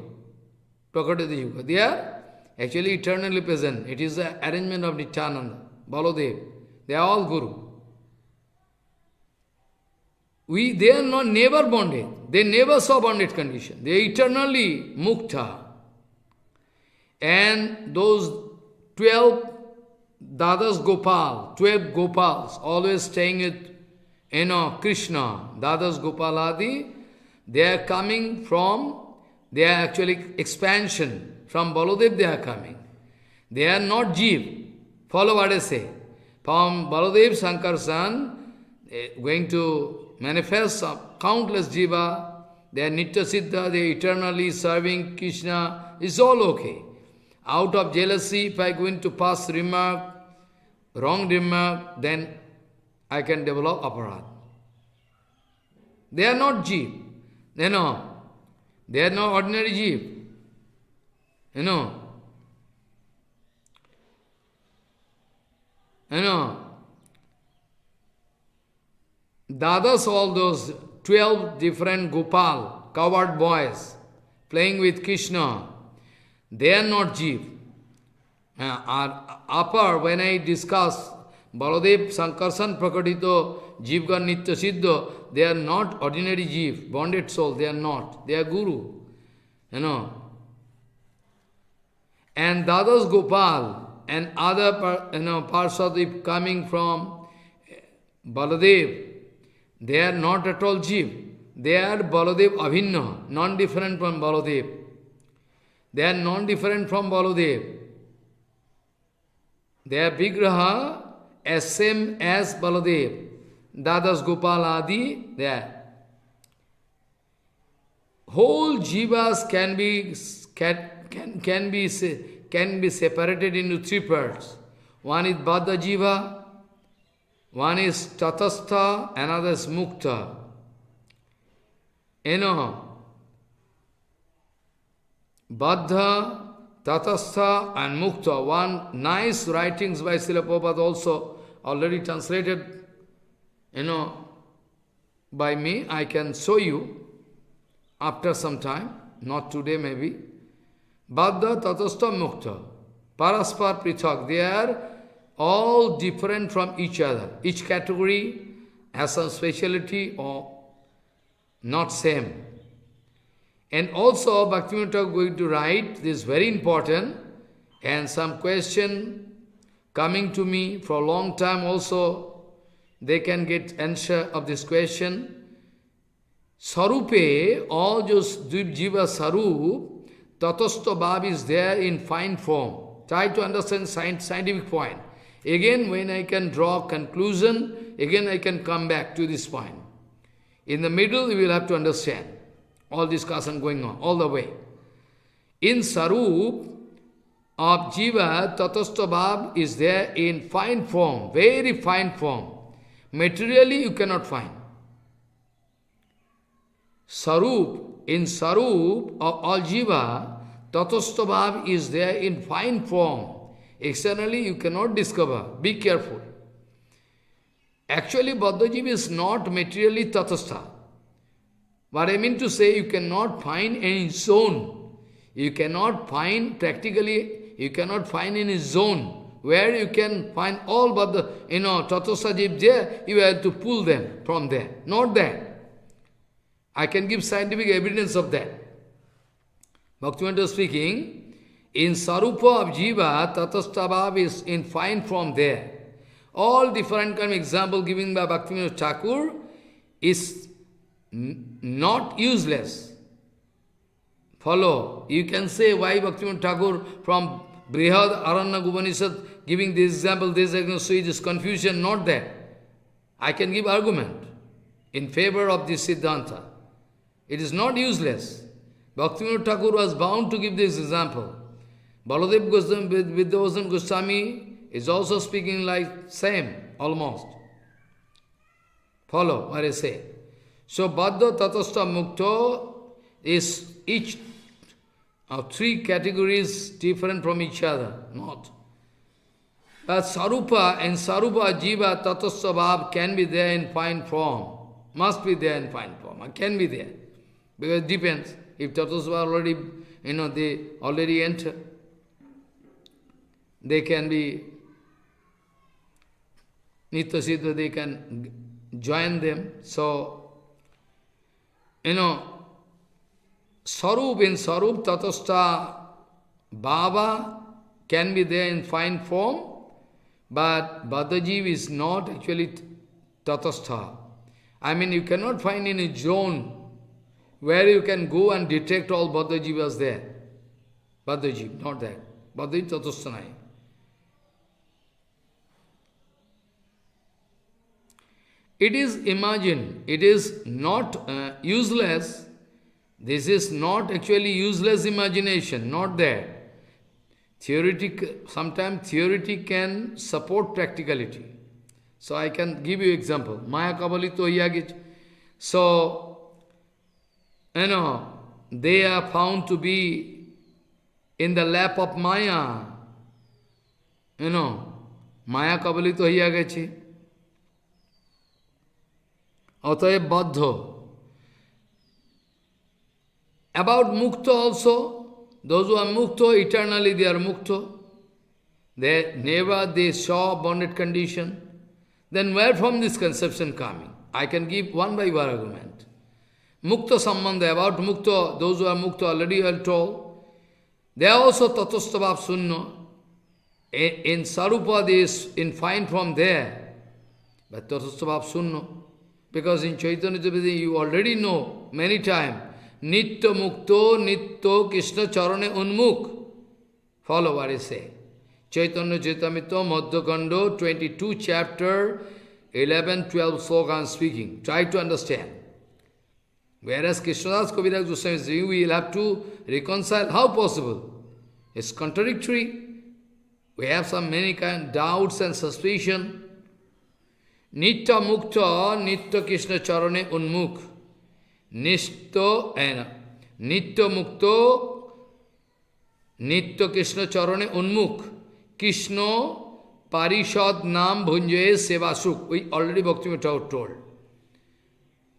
Prakatita Jiva. They are actually eternally present. It is the arrangement of Nityananda, Baladev. They are all Guru. They are not never bonded. They never saw bonded condition. They are eternally mukta. And those 12 Dadas Gopal, 12 Gopals, always staying with, Krishna. Dadas Gopaladi, they are coming from, they are actually expansion. From Baladev they are coming. They are not Jeev. Follow what I say. From Baladev Sankarsan, going to manifest some countless Jiva. They are Nitya Siddha, they are eternally serving Krishna. It's all okay. Out of jealousy, if I go into pass remark, wrong remark, then I can develop aparad. They are not Jeev. They are not ordinary Jeev. Dadas, all those 12 different Gopal, coward boys, playing with Krishna, they are not Jeev. Upper, when I discuss Baladev, Sankarsan, Prakatito, Jivgan, Nitya Siddha, they are not ordinary Jeev, bonded soul, they are not. They are Guru. And Dadas Gopal and other Parshadip coming from Baladev, they are not at all Jeev. They are Baladev Abhinna, non-different from Baladev. They are non-different from Baladev. They are Vigraha as same as Baladev. Dadas Gopal Adi, they are. Whole Jivas can be separated into three parts. One is Baddha Jiva, one is Tatastha, another is Mukta. Baddha, Tatastha and Mukta. One nice writings by Srila Prabhupada also already translated, by me. I can show you after some time, not today maybe. Baddha, Tatastha, Mukta. Paraspar Prithak. They are all different from each other. Each category has some speciality or not same. And also, Bhaktivinoda Thakur going to write, this is very important, and some question coming to me for a long time also, they can get answer of this question. Sarupe, all those Jiva Sarup, Tatastha Bhav is there in fine form. Try to understand scientific point. Again, when I can draw conclusion, again I can come back to this point. In the middle, you will have to understand. All discussion going on, all the way. In Sarup of Jiva, Tatastha Bhav is there in fine form, very fine form. Materially, you cannot find. Sarup, in Sarup of all Jiva, Tatastha Bhav is there in fine form. Externally, you cannot discover. Be careful. Actually, Baddha Jiva is not materially Tatastha. What I mean to say, you cannot find any zone. You cannot find, practically, you cannot find any zone where you can find all but the, Tatastha Jiva there, you have to pull them from there. Not that. I can give scientific evidence of that. Bhaktivinoda speaking, in Sarupa of Jiva, Tatastha Bhav is in fine form there. All different kind of example given by Bhaktivinoda Thakur is not useless. Follow. You can say why Bhaktivinoda Thakur from Brihad Aranya Upanishad giving this example, so it is confusion, not that. I can give argument in favor of this Siddhanta. It is not useless. Bhaktivinoda Thakur was bound to give this example. Baladev Goswami, Vidyavasana Goswami is also speaking like same, almost. Follow what I say. So, Baddha, Tatastha, Mukta is each of three categories different from each other, not. But Sarupa and Sarupa, Jiva, Tatastha Bhav can be there in fine form. Must be there in fine form. Can be there. Because it depends. If Tatastha Bhav already, they already enter, they can be Nitya Siddha, they can join them. So, Sarup in Sarup, Tatastha Bhava can be there in fine form. But Badajiv is not actually tatastha. I mean, you cannot find any zone where you can go and detect all Badajivas there. Badajiv, not that. Badajiv tatasthanai. It is imagined, it is not useless. This is not actually useless imagination, not there. Sometimes theory can support practicality. So I can give you example. Maya Kabalito Yagich. So, they are found to be in the lap of Maya. Maya Kabalito Yagachi. Otaye Baddho. About Mukta also, those who are Mukta, eternally they are Mukta. They saw bonded condition. Then where from this conception coming? I can give one by one argument. Mukta Sambandha, about Mukta, those who are Mukta already are told. They are also Tatasthabhav Sunna. In Sarupa they in find from there. But Tatasthabhav Sunna. Because in Chaitanya Charitamrita you already know many times. Nitya Mukto, Nitya Krishna Charane Unmukh. Follow what I say. Chaitanya Charitamrita, Madhya Kanda, 22 chapter, 11, 12 sloka I am speaking. Try to understand. Whereas Krishnadas Kaviraj Goswami is saying, we will have to reconcile. How possible? It's contradictory. We have some many kind of doubts and suspicion. Nitya Mukta, Nitya Krishna Charane Unmukh. Nitya Mukta, Nitya Krishna Charane Unmukh. Krishna Parishad Nam Bhunjaye Sevasuk. We already Bhaktivinoda Thakur told.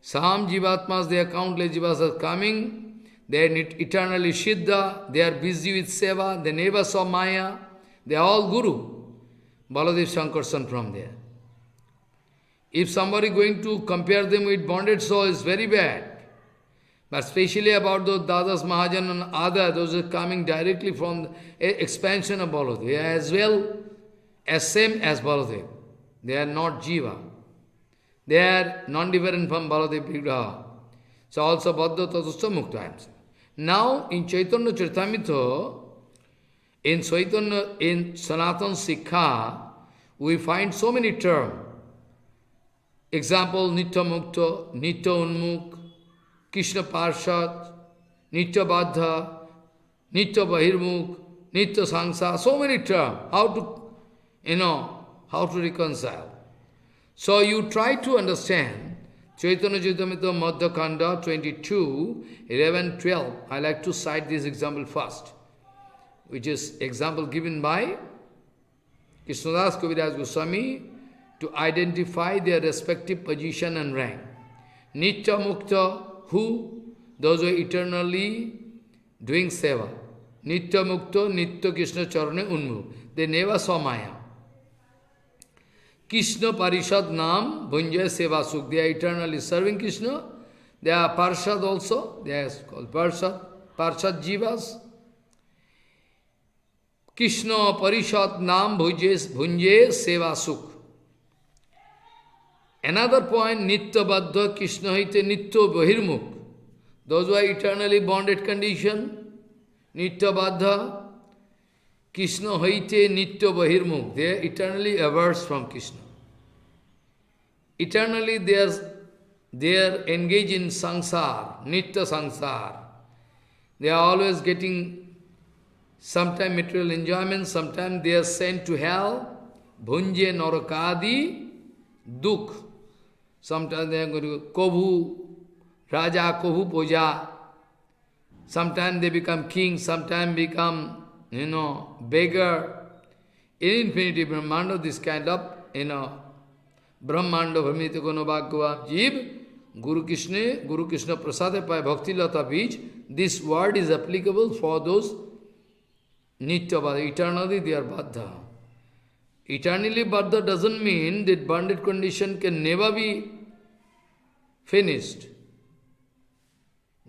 Some Jivatmas, they are countless Jivas are coming. They are eternally Siddha. They are busy with Seva. They never saw Maya. They are all Guru. Baladev Shankarsan from there. If somebody going to compare them with bonded soul, is very bad. But especially about those Dadas, Mahajan and other, those are coming directly from the expansion of Baladev. They are as well as same as Baladev. They are not Jiva. They are non-different from Baladev Vigraha. So also Baddha Tatastha Mukta. Now in Chaitanya Charitamrita, in Sanatana Sikha, we find so many terms. Example, Nitya Mukta, Nitya Unmukh, Krishna Parshad, Nitya Baddha, Nitya Bahirmukh, Nitya Sangsara, so many terms. How to reconcile. So you try to understand Chaitanya Charitamrita Madhya Kanda 22, 11, 12. I like to cite this example first, which is example given by Krishnadas Kaviraj Goswami to identify their respective position and rank. Nitya Mukta, who? Those who are eternally doing seva. Nitya Mukta, Nitya Krishna Charane Unmukh. They never saw Maya. Krishna Parishad Nam Bhunjaya Seva Sukh. They are eternally serving Krishna. They are Parshad also. They are called Parshad. Parshad Jivas. Krishna Parishad Nam Bhunjaya Seva Sukh. Another point, Nitya Baddha Krishna Hite Nitya Bahirmukh. Those who are eternally bonded condition, Nitya Baddha Krishna Hite Nitya Bahirmukh. They are eternally averse from Krishna. Eternally they are engaged in sangsar, Nitya sangsar. They are always getting sometime material enjoyment, sometimes they are sent to hell, Bhunje Narakadi Dukh. Sometimes they are going to Kobhu, Raja Kobhu Puja. Sometimes they become king, sometimes become, beggar. In infinity Brahmanda, this kind of, Brahmanda Bhamita Guna Bhagava Jeev, Guru Krishna Prasade Pai Bhakti Lata Bij. This word is applicable for those Nitya Baddha. Eternally they are Baddha. Eternally Baddha doesn't mean that bonded condition can never be finished.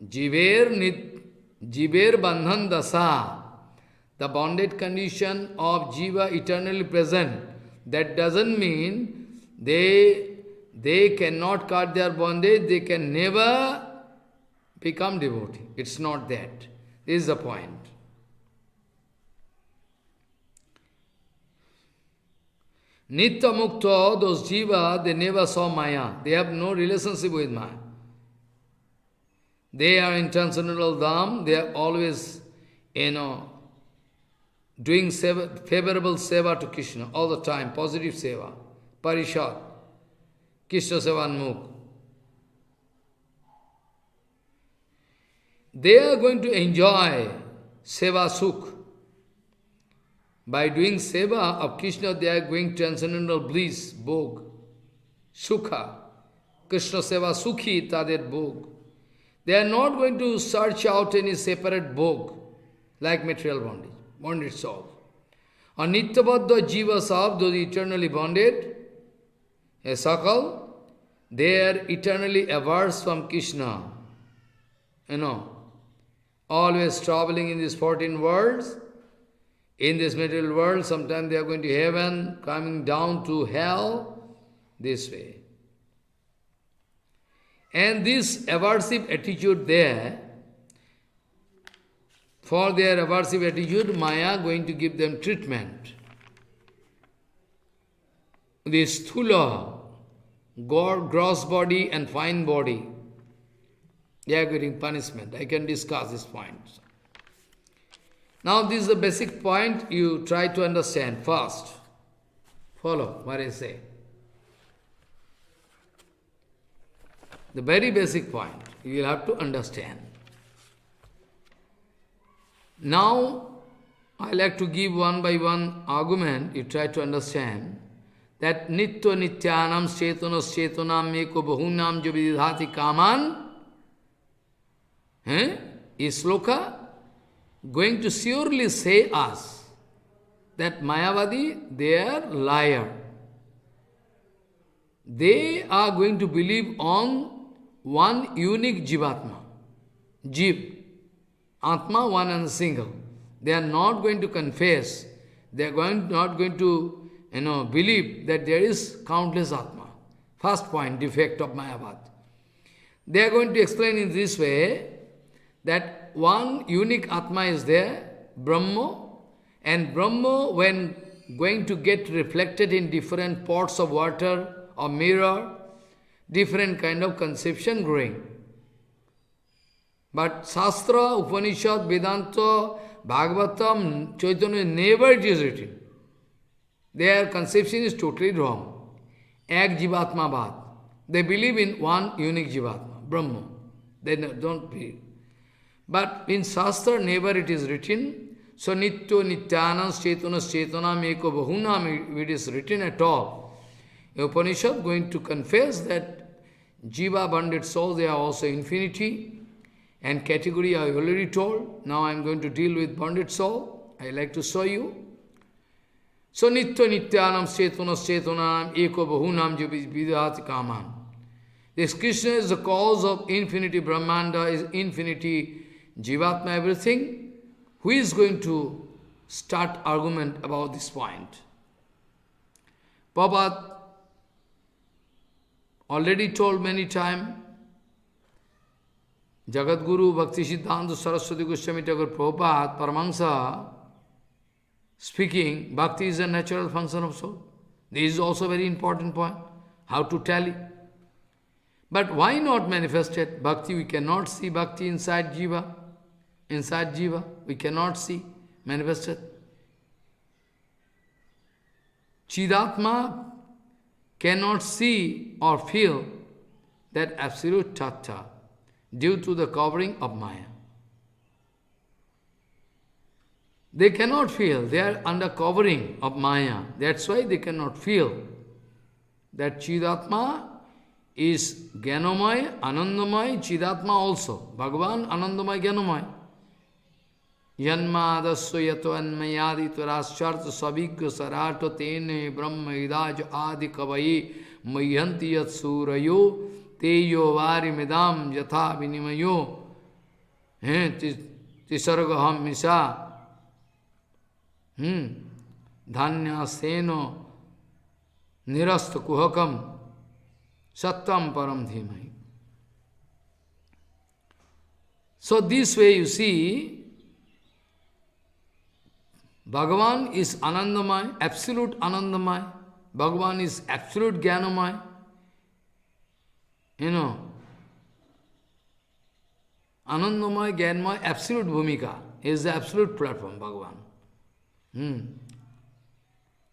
Jiver Bandhan Dasa, the bonded condition of Jiva eternally present That doesn't mean they cannot cut their bondage, they can never become devotee. It's not that. This is the point. Nitya Mukta, those jiva, they never saw Maya. They have no relationship with Maya. They are in transcendental dham, they are always, doing favorable seva to Krishna all the time, positive seva, parishad, Krishna sevanmukh. They are going to enjoy seva sukh. By doing seva of Krishna, they are going transcendental bliss, bhog, sukha. Krishna seva sukhi tadir bhog. They are not going to search out any separate bhog, like material bondage, bonded soul. Or nityabadda jiva sab, those eternally bonded, a sakal, they are eternally averse from Krishna. Always traveling in these 14 worlds. In this material world, sometimes they are going to heaven, coming down to hell, this way. And this aversive attitude there, for their aversive attitude, Maya going to give them treatment. This sthula, gross body and fine body, they are getting punishment. I can discuss this point. Now this is the basic point you try to understand first. Follow what I say. The very basic point you will have to understand. Now I like to give one by one argument, you try to understand that nitya nityanam chetanas chetanam eko bahunam javidhati kaman. Is sloka going to surely say us that Mayavadi, they are liar. They are going to believe on one unique Jivatma. Jiv. Atma, one and single. They are not going to confess. They are not going to believe that there is countless Atma. First point, defect of Mayavad. They are going to explain in this way that one unique Atma is there, Brahma, and Brahma, when going to get reflected in different pots of water or mirror, different kind of conception growing. But Shastra, Upanishad, Vedanta, Bhagavatam, Chaitanya, never it is written. Their conception is totally wrong. Ek Jivatma Bhat. They believe in one unique Jivatma, Brahma. They don't believe. But in Shastra, never it is written. So nityo nityanas chetanas chetanam eko bahunam, it is written at all. Upanishad going to confess that Jiva bandit souls, they are also infinity. And category I already told. Now I am going to deal with bandit soul. I like to show you. So nitya nityanam chetanas chetanam eko bahunam javidhati kaman. This Krishna is the cause of infinity, Brahmanda is infinity, Jivatma, everything. Who is going to start argument about this point? Prabhupada already told many times, Jagadguru Bhakti Siddhanta Saraswati Goswami Thakur Prabhupada, Paramahansa, speaking, Bhakti is a natural function of soul. This is also a very important point, how to tally. But why not manifested? Bhakti, we cannot see Bhakti inside Jiva. Inside Jiva, we cannot see manifested. Chidatma cannot see or feel that absolute tattva due to the covering of Maya. They cannot feel, they are under covering of Maya. That's why they cannot feel that Chidatma is Gyanamaya, Anandamaya, Chidatma also. Bhagavan, Anandamaya, Gyanamaya. Yanmadasya yato anmayadi tarascharta sabhikya sarato tene brahma idaj adi kavayi mayanti yat surayo teyo vari medam yatha vinimayo tisargaham misa dhanya seno nirasta kuhakam sattam param dhimai. So this way you see, Bhagavan is Anandamay, absolute Anandamay. Bhagavan is absolute Jnanamay. You know, Anandamay, Jnanamay, absolute Bhumika is the absolute platform, Bhagavan.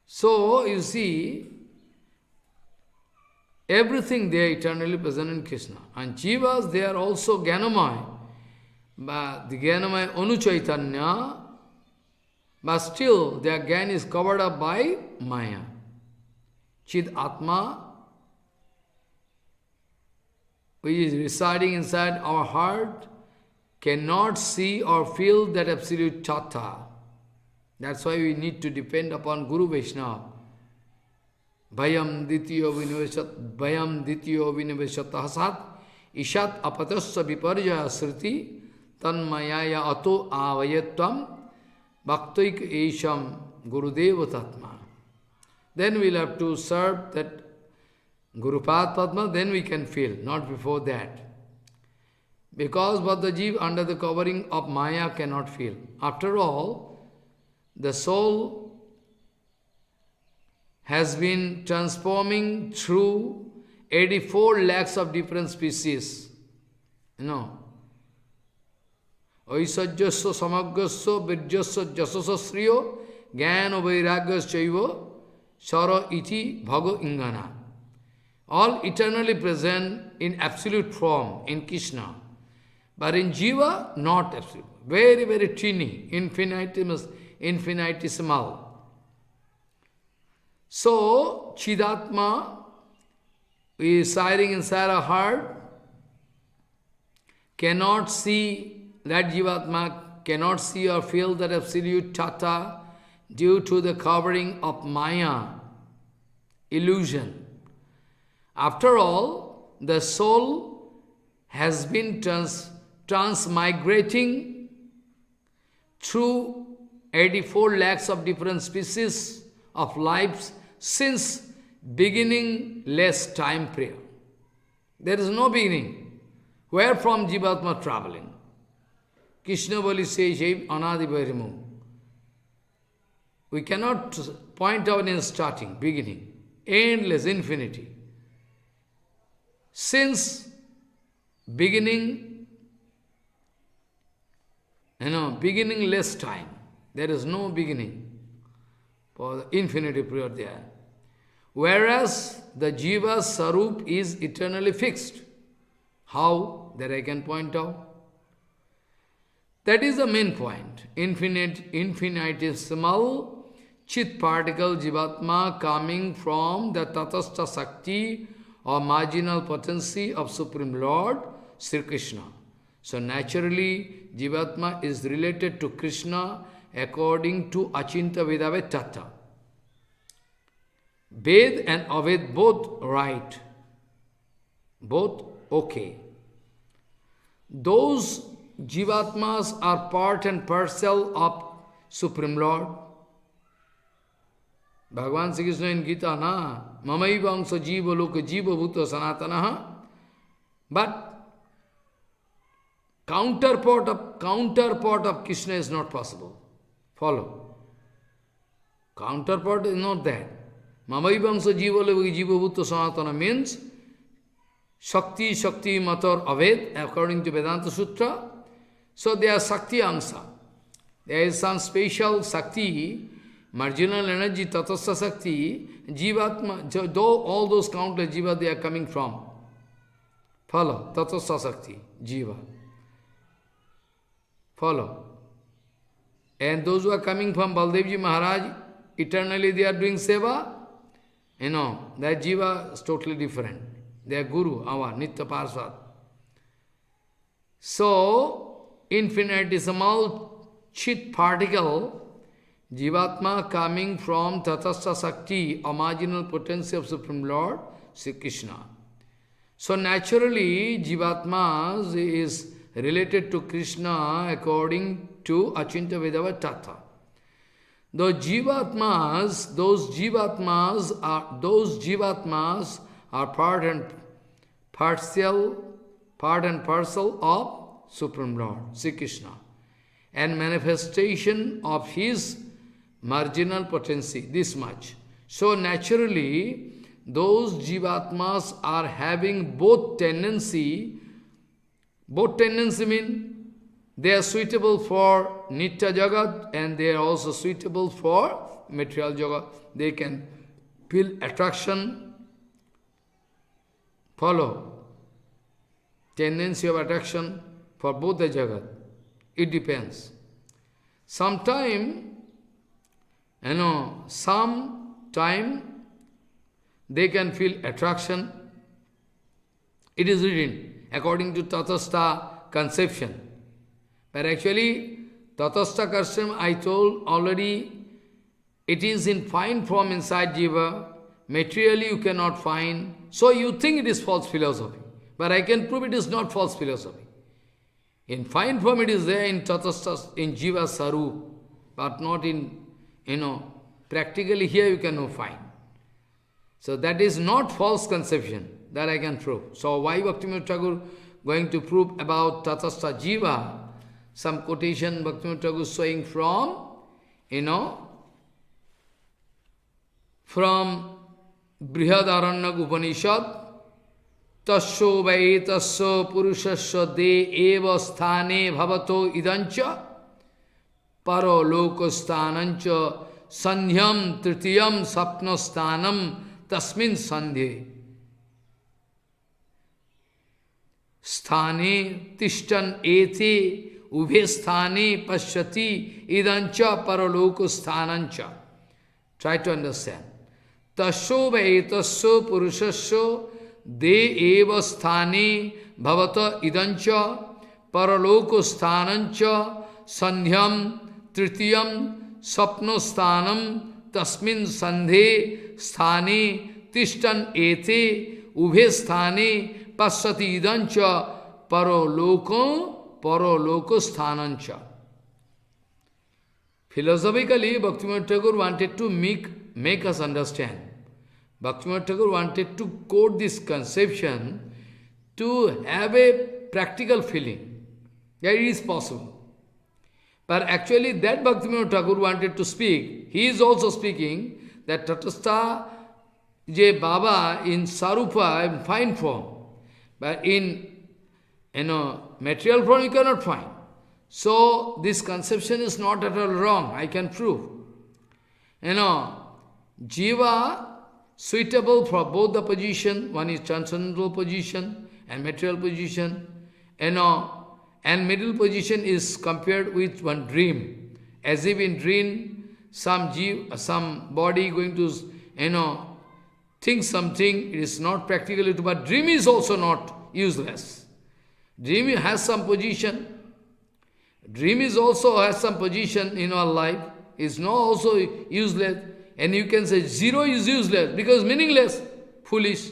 So, you see, everything they are eternally present in Krishna. And Jivas, they are also Jnanamay. But the Jnanamay Anuchaitanya, but still their Jnana is covered up by Maya. Chid Atma, which is residing inside our heart, cannot see or feel that absolute Tattva. That's why we need to depend upon Guru Vaishnava. Bhayam dityo viniveshat sat ishat apatasya viparjaya sriti tanmayaya ato avayatvam bhaktoik esham Gurudeva Tatma. Then we'll have to serve that Gurupad Padma, then we can feel, not before that. Because what the Jiva under the covering of Maya cannot feel. After all, the soul has been transforming through 84 lakhs of different species. You know. Aisajyasya samagasya virjasya jasasya sriyo jnana vairagyasya sara iti bhago ingana. All eternally present in absolute form, in Krishna. But in Jiva, not absolute. Very, very teeny, infinitesimal. So, Chidatma is residing inside our heart, cannot see, that Jivatma cannot see or feel that absolute Tattva due to the covering of Maya, illusion. After all, the soul has been transmigrating through 84 lakhs of different species of lives since beginningless time period. There is no beginning. Where from Jivatma traveling? Krishna Bali says, Anadi Vairimu. We cannot point out in starting, beginning, endless infinity. Since beginning, beginningless time, there is no beginning for the infinity period there. Whereas the Jiva's Sarup is eternally fixed. How? That I can point out. That is the main point. Infinitesimal chit particle Jivatma coming from the Tatastha Sakti or marginal potency of Supreme Lord, Sri Krishna. So naturally, Jivatma is related to Krishna according to Achinta Vedave Tattva. Ved and Aved both right, both okay. Those Jivatmas are part and parcel of Supreme Lord. Bhagavan Sri Krishna in Gita, na Mamaivangsa Jiva Loka Jiva Bhuta Sanatanaha. But counterpart of Krishna is not possible. Follow. Counterpart is not that. Mamaivangsa Jiva Loka Jiva Bhuta Sanatana means Shakti Matar Aved, according to Vedanta Sutra. So they are Sakti Amsa. There is some special Sakti, marginal energy, Tatastha Sakti, Jivatma, though all those countless Jiva they are coming from. Follow, Tatastha Sakti, Jiva. Follow. And those who are coming from Baldevji Maharaj, eternally they are doing seva, that Jiva is totally different. They are Guru, our Nitya Parsad. So, infinitesimal chit particle, Jivatma coming from Tatastha Sakti, a marginal potency of Supreme Lord, Sri Krishna. So naturally, Jivatma is related to Krishna according to Achinta Vedava Tattva. those jivatmas are part and parcel of Supreme Lord, Sri Krishna, and manifestation of his marginal potency, this much. So naturally, those jivatmas are having both tendency mean they are suitable for Nitya Jagat and they are also suitable for material Jagat. They can feel attraction, follow, tendency of attraction for both the Jagat. It depends. Sometime they can feel attraction. It is written according to Tatastha conception. But actually, Tatastha conception, I told already, it is in fine form inside Jiva. Materially you cannot find. So you think it is false philosophy. But I can prove it is not false philosophy. In fine form it is there in Tatastha, in Jiva Sarup, but not in, practically here you cannot find. So that is not false conception, that I can prove. So why Bhaktivinoda Thakur going to prove about Tatastha Jiva? Some quotation Bhaktivinoda Thakur is showing from Brihadaranyaka Upanishad, Tasyo vai tasya purushasya de eva sthane bhavato idancha paro lokosthanancha sandhyam tritiyam sapna sthanam tasmin sandhye sthane tishtan ete ubhe sthane pashyati idancha paralokosthanancha. Try to understand. Tasyo vai tasya purushasya de eva sthane bhavata idancha paraloko sthanancha sandhyam tritiyam sapno sthanam tasmin sandhe sthane tishtan ete ubhe sthane pasati idancha paraloko sthanancha. Philosophically, Bhaktivinoda Thakur wanted to make us understand. Bhaktivinoda Thakur wanted to quote this conception to have a practical feeling that it is possible. But actually that Bhaktivinoda Thakur wanted to speak, he is also speaking that Tatastha Je Baba in Sarupa, in fine form, but in material form you cannot find. So this conception is not at all wrong, I can prove. Jiva suitable for both the position, one is transcendental position and material position, and middle position is compared with one dream. As if in dream, some body going to, think something, it is not practically true, but dream is also not useless. Dream has some position. Dream is also has some position in our life, is not also useless. And you can say zero is useless because meaningless, foolish.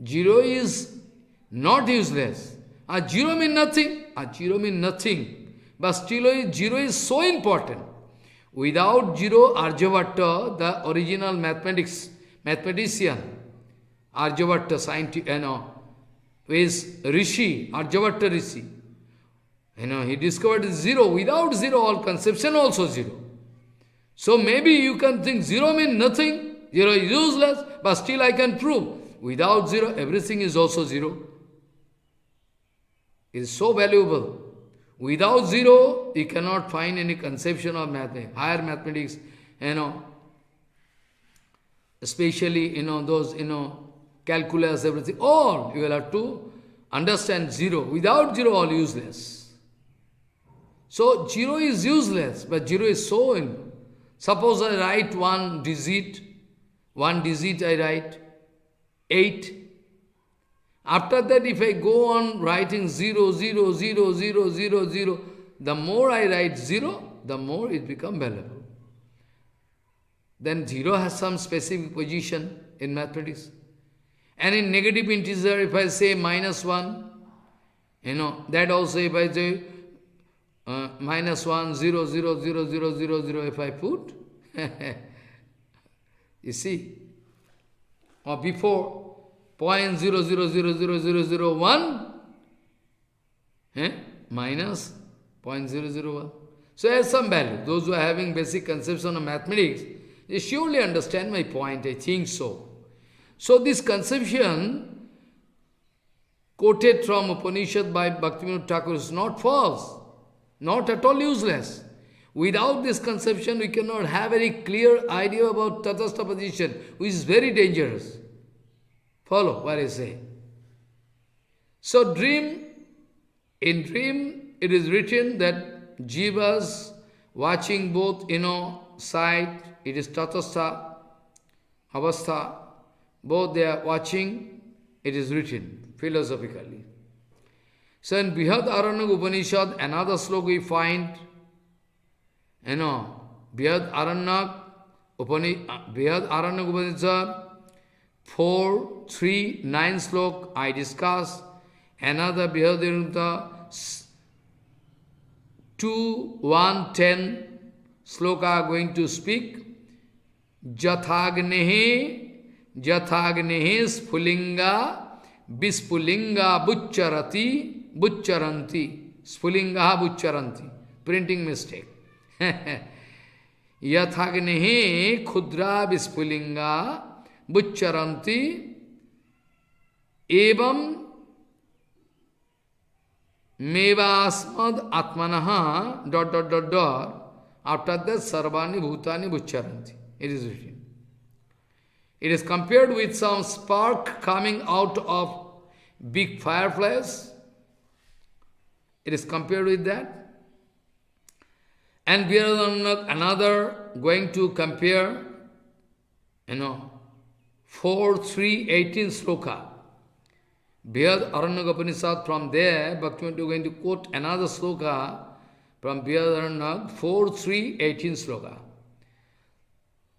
Zero is not useless. Zero means nothing. Zero means nothing. But still zero is so important. Without zero, Aryabhatta, the original mathematician, Aryabhatta, scientist, is Rishi, Aryabhatta Rishi. He discovered zero. Without zero, all conception also zero. So maybe you can think zero means nothing, zero is useless, but still I can prove, without zero, everything is also zero. It is so valuable. Without zero, you cannot find any conception of mathematics, higher mathematics, especially, those, calculus, everything, all you will have to understand zero. Without zero, all useless. So zero is useless, but zero is so important. Suppose I write one digit I write, 8. After that, if I go on writing 0, 0, 0, 0, 0, 0, the more I write 0, the more it becomes valuable. Then 0 has some specific position in mathematics. And in negative integer, if I say -1, that also if I say -1, 0, 0, 0, 0, 0, 0, if I put, You see, or before 0.000001 minus 0.001. So it has some value. Those who are having basic conception of mathematics, they surely understand my point, I think so. So this conception quoted from Upanishad by Bhaktivinoda Thakur is not false, not at all useless. Without this conception, we cannot have a very clear idea about Tatastha position, which is very dangerous. Follow what I say. So in dream, it is written that jivas watching both, side, it is Tatastha, Avastha, both they are watching, it is written philosophically. So in Brihad Aranyak Upanishad, another sloka we find, Brihad Aranyak Upanishad, 4, 3, 9 slok I discuss. Another Brihad Aranyak 2, 1, 10 sloka are going to speak. Jathagnehe Spulinga Bispulinga Buccharanti. Spulinga Buccharanti. Printing mistake. Yathagnehe Khudra Bispulinga Buccharanti Evam Mevasmad Atmanaha ... After that Sarvani Bhutani Buccharanti. It is written. It is compared with some spark coming out of big fireplace. It is compared with that. And another going to compare, 4, 3, 18 sloka. Brihad Aranyak Upanishad, from there, Bhaktivinoda is going to quote another sloka from Brihad Aranyak, 4, 3, 18 sloka.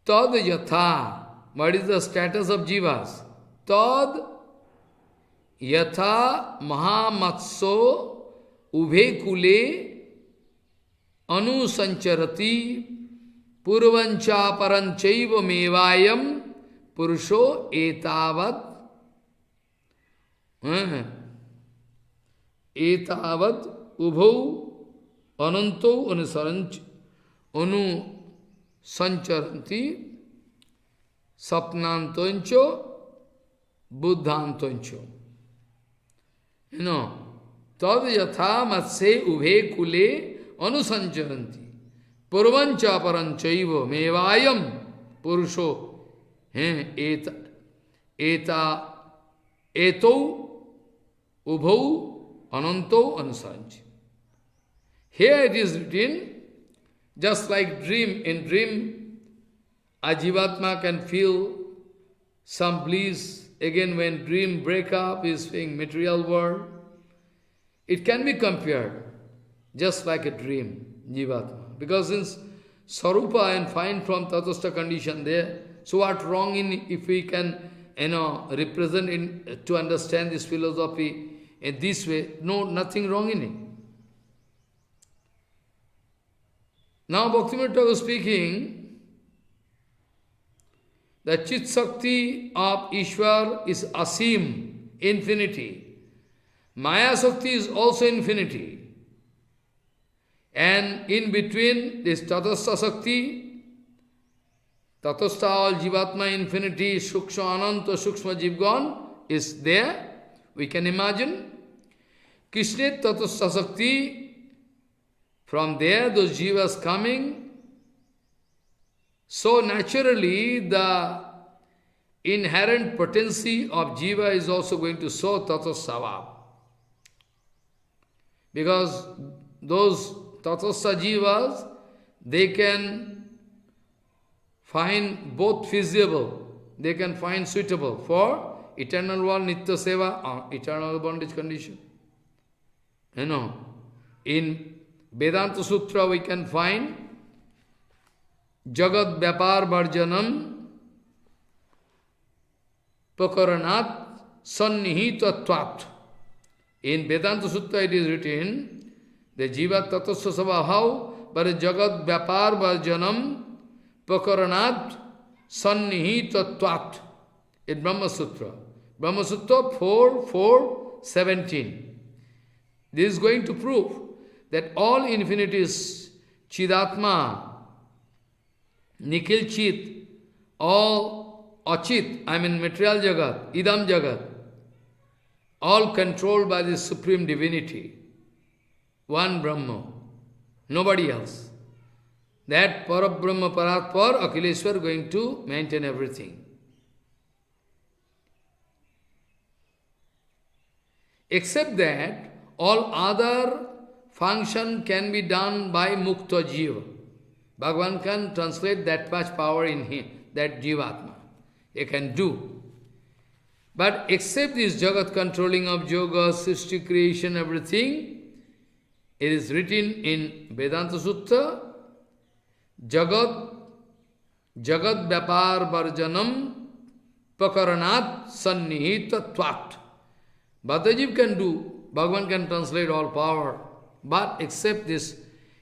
Tad yatha, what is the status of jivas? Tad yatha mahamatso ubhe kule anusancharati purvancha paranchaiva mevayam purusho etavat ubhau ananto anusancharanti sapnantoncho buddhantoncho. Tad yatha matse ubhe kule anusancharanti purvancha paranchaiva mevayam purusho eto ubhau ananto anusaranchi. Here it is written, just like dream, in dream, a jivatma can feel some bliss. Again, when dream break up, is being material world. It can be compared, just like a dream, jivatma. Because since Sarupa and find from Tatastha condition there, so what wrong in if we can, represent in to understand this philosophy in this way? No, nothing wrong in it. Now Bhaktivinoda Thakur was speaking, the Chit Sakti of Ishwar is Asim, infinity. Maya Sakti is also infinity. And in between this Tatastha Sakti, Tatastha all Jivatma infinity, Sukshma Ananta, Sukshma Jivgan is there. We can imagine. Krishna Tatastha Sakti, from there those jivas coming. So naturally the inherent potency of jiva is also going to show Tatastha. Because those Tatastha jivas, they can find both feasible, they can find suitable for eternal world, Nitya Seva, or eternal bondage condition. In Vedanta Sutra we can find Jagat Vyapar Varjanam Prakaranat Sannihitvatvat. In Vedanta Sutra it is written, the Jiva Tatastha Sabhau, but Jagat Vyapar Varjanam Pakaranat Sannihitattvat in Brahma Sutra. Brahma Sutra 4.4.17. This is going to prove that all infinities, Chidatma, Nikhil Chit, all Achit, I mean material Jagat, Idam Jagat, all controlled by the Supreme Divinity. One Brahma, nobody else. That Parabrahma Paratpar, Akhileshwar going to maintain everything. Except that, all other function can be done by Mukta Jiva. Bhagavan can translate that much power in him, that Jivatma. He can do. But except this Jagat controlling of yoga, Srishti, creation, everything, it is written in Vedanta Sutta, Jagat Vyapar Varjanam Pakaranat Sannihita Tvat. Bhaktajiv can do, Bhagavan can translate all power, but except this,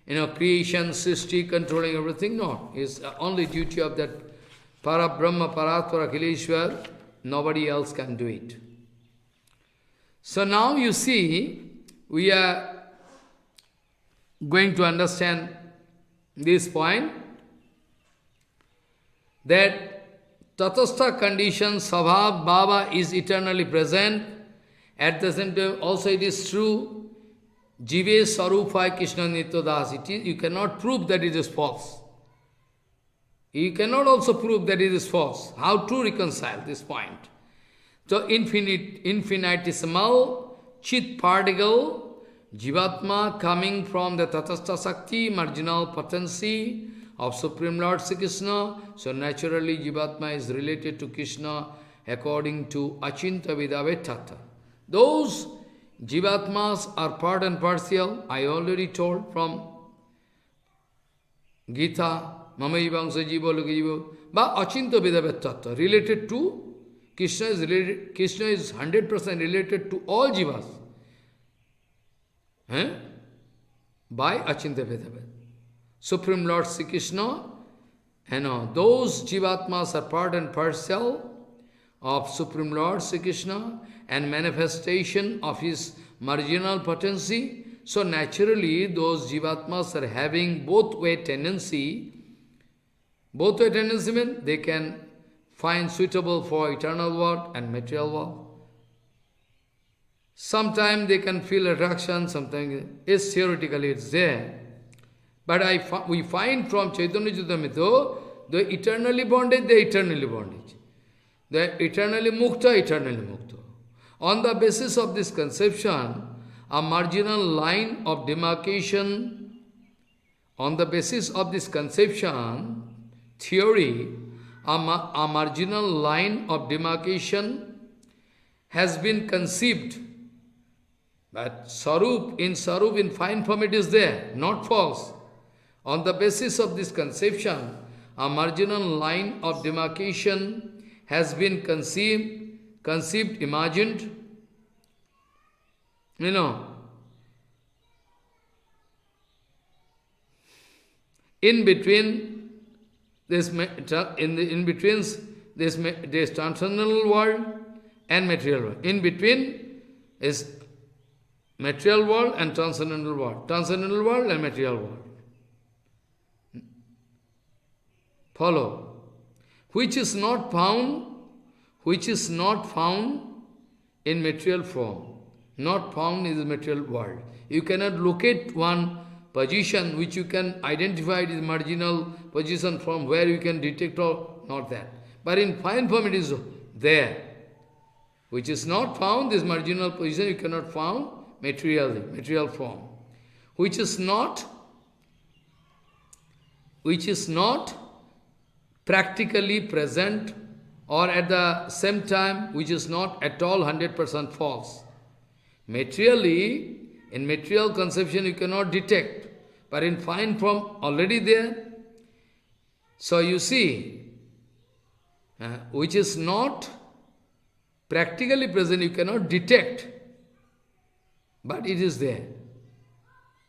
creation, Srishti, controlling everything, no. It's only duty of that Parabrahma, Paratpara, Akhileshwar, nobody else can do it. So now you see, we are going to understand this point, that Tatastha condition, Svabhav, Bhava is eternally present. At the same time, also it is true, Jive Sarupaya Krishna Nityadas. You cannot prove that it is false. You cannot also prove that it is false. How to reconcile this point? So infinitesimal chit particle, Jivatma coming from the Tatastha Sakti, marginal potency of Supreme Lord Sri Krishna. So naturally Jivatma is related to Krishna according to Achinta Vidave Tattva. Those Jivatmas are part and parcel, I already told from Gita, Mama Ivangsa Jiva Loka Jiva, but Achinta Vidave Tattva, related to Krishna is 100% related to all Jivas. By Achinta Vedava. Supreme Lord Sri Krishna, those Jivatmas are part and parcel of Supreme Lord Sri Krishna and manifestation of his marginal potency. So naturally, those Jivatmas are having both-way tendency. Both-way tendency means they can find suitable for eternal world and material world. Sometimes they can feel attraction, sometimes it's theoretically it's there. But we find from Chaitanya Charitamrita, the eternally bondage, the eternally bondage. The eternally mukta, eternally mukta. On the basis of this conception, a marginal line of demarcation, on the basis of this conception, theory, a marginal line of demarcation has been conceived. But Sarup in fine form it is there, not false. On the basis of this conception, a marginal line of demarcation has been conceived, imagined. In between this transcendental world and material world. In between is material world and transcendental world. Transcendental world and material world. Follow. Which is not found in material form. Not found in the material world. You cannot locate one position which you can identify as marginal position from where you can detect or not that. But in fine form it is there. Which is not found, this marginal position you cannot found materially, material form. Which is not practically present, or at the same time which is not at all 100% false. Materially, in material conception you cannot detect, but in fine form already there. So you see, which is not practically present, you cannot detect, but it is there.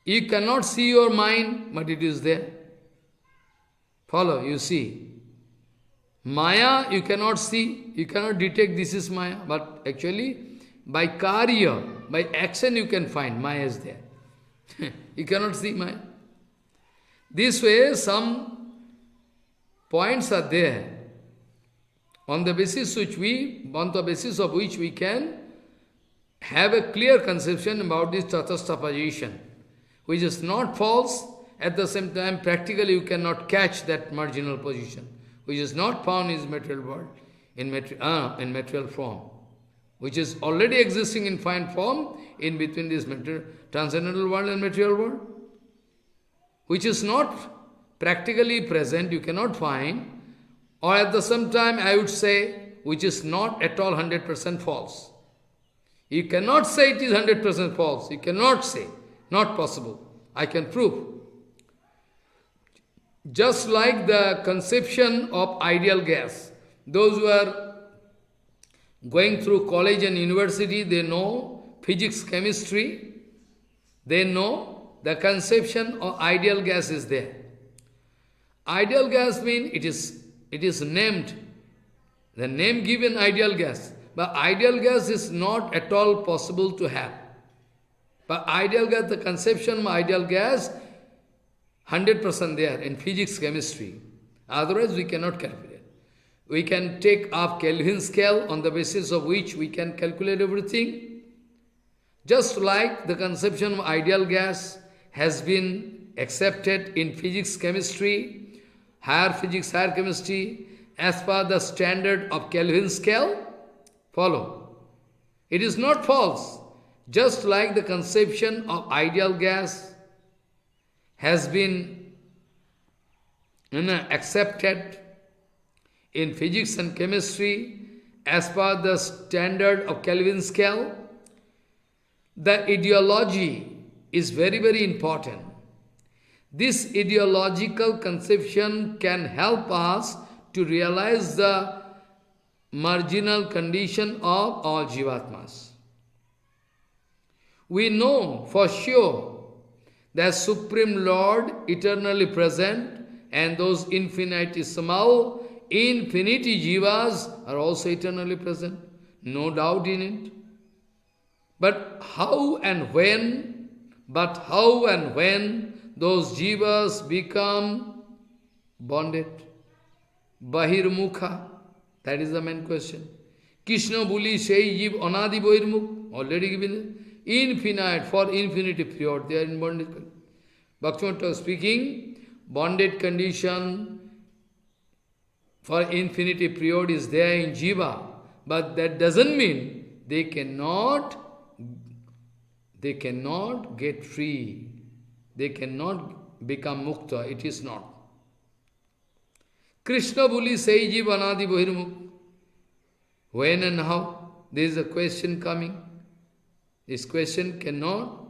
You cannot see your mind, but it is there. Follow, you see. Maya you cannot see, you cannot detect this is Maya, but actually by karya, by action you can find Maya is there. You cannot see Maya. This way some points are there on the basis of which we can have a clear conception about this tatastha position, which is not false, at the same time practically you cannot catch that marginal position, which is not found in material world, in material form, which is already existing in fine form in between this transcendental world and material world, which is not practically present, you cannot find, or at the same time I would say, which is not at all 100% false. You cannot say it is 100% false. You cannot say. Not possible. I can prove. Just like the conception of ideal gas. Those who are going through college and university, they know physics, chemistry. They know the conception of ideal gas is there. Ideal gas means it is named. The name given ideal gas. But ideal gas is not at all possible to have. But ideal gas, the conception of ideal gas, 100% there in physics, chemistry. Otherwise we cannot calculate. We can take up Kelvin scale on the basis of which we can calculate everything. Just like the conception of ideal gas has been accepted in physics, chemistry, higher physics, higher chemistry, as per the standard of Kelvin scale. Follow. It is not false. Just like the conception of ideal gas has been accepted in physics and chemistry as per the standard of Kelvin scale, the ideology is very, very important. This ideological conception can help us to realize the marginal condition of all Jivatmas. We know for sure that Supreme Lord eternally present and those infinitesimal, infinity Jivas are also eternally present. No doubt in it. But how and when those Jivas become bonded? Bahirmukha. That is the main question. Krishna Buli Sei Jiv Anadi Bahirmukh, already given infinite, for infinity period, they are in bonded condition. Bhaktivinoda speaking, bonded condition for infinity period is there in Jiva, but that doesn't mean they cannot get free. They cannot become mukta. It is not. Krishna Buli Sai Jiv Anadi Bahirmukh. When and how? There is a question coming. This question cannot,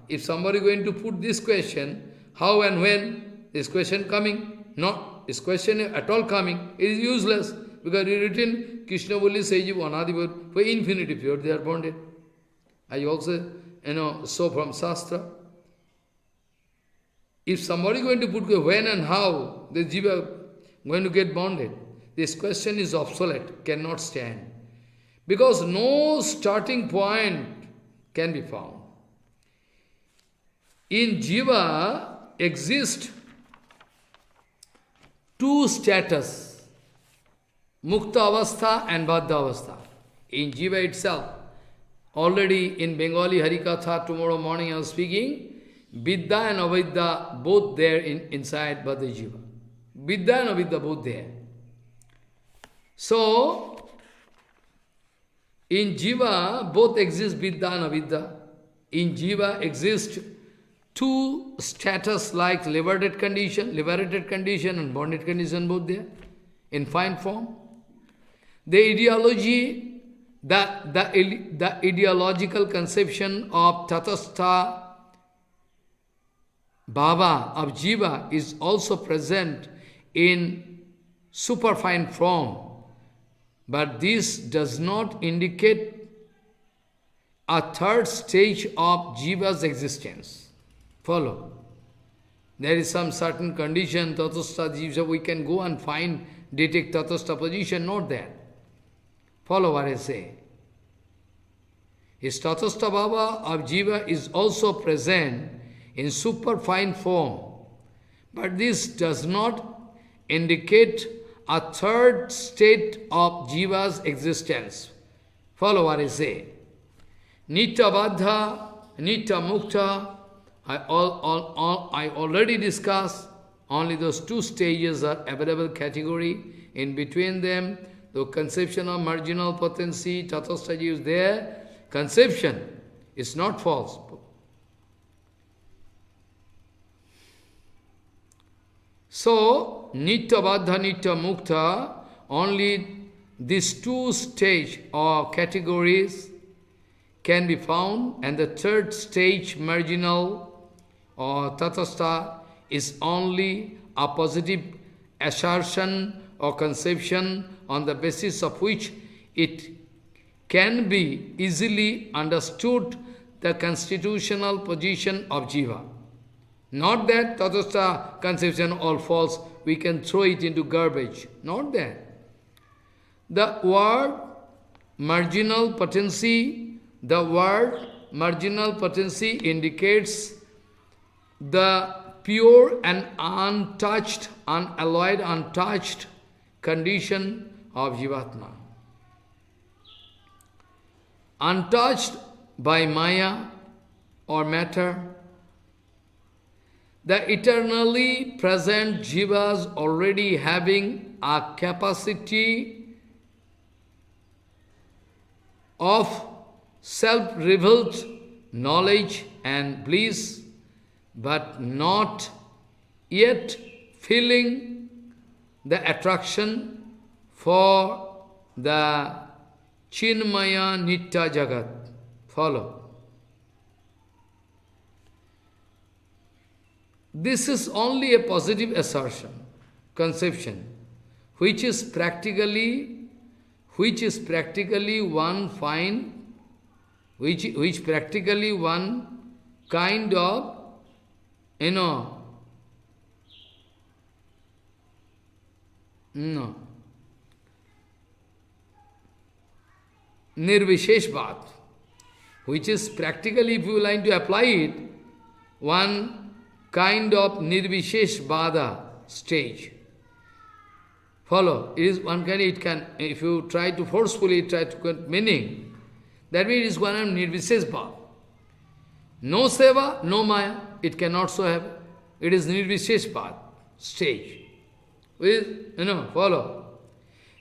if somebody is going to put this question, how and when, this question coming, not this question at all coming, it is useless, because it is written, Krishna Boli Seiji Anadi, for infinity period they are bonded. I also, saw from Shastra. If somebody is going to put when and how the Jiva going to get bonded, this question is obsolete, cannot stand. Because no starting point can be found. In Jiva exist two status, Mukta Avastha and Baddha Avastha. In Jiva itself, already in Bengali HariKaha tomorrow morning I was speaking, Vidya and Avidya both there inside Baddha Jiva. Vidya and Avidya both there. So, in Jiva, both exist Vidya and Avidya. In Jiva exist two status like liberated condition and bonded condition both there, in fine form. The ideology, the ideological conception of Tatastha Bhava of Jiva is also present in superfine form. But this does not indicate a third stage of Jiva's existence. Follow. there is some certain condition, tatastha jiva, we can go and find, detect tatastha position, not that. Follow what I say. His tatastha bhava of jiva is also present in superfine form, but this does not indicate a third state of jiva's existence. Follow what I say. Nitya baddha, nitya mukta, I already discussed, only those two stages are available category. In between them, the conception of marginal potency, tatastha jiva is there. Conception is not false. So, nitya baddha, nitya mukta, only these two stage or categories can be found, and the third stage, marginal or tatastha, is only a positive assertion or conception on the basis of which it can be easily understood the constitutional position of jiva. Not that tatastha conception all false, we can throw it into garbage. Not that. The word marginal potency, indicates the pure and untouched, unalloyed, untouched condition of Jivatma. Untouched by Maya or matter, the eternally present Jivas already having a capacity of self-revealed knowledge and bliss, but not yet feeling the attraction for the Chinmaya Nitya Jagat. Follow. This is only a positive assertion, conception, which is practically one kind of, Nirvisheshvat, which is practically, if you like to apply it, one kind of Nirvisheshvada stage. Follow. It is one kind, it can, if you try to forcefully try to get meaning, that means it is one of Nirvisheshvada. No seva, no maya, it cannot so have. It is Nirvisheshvada stage. Follow.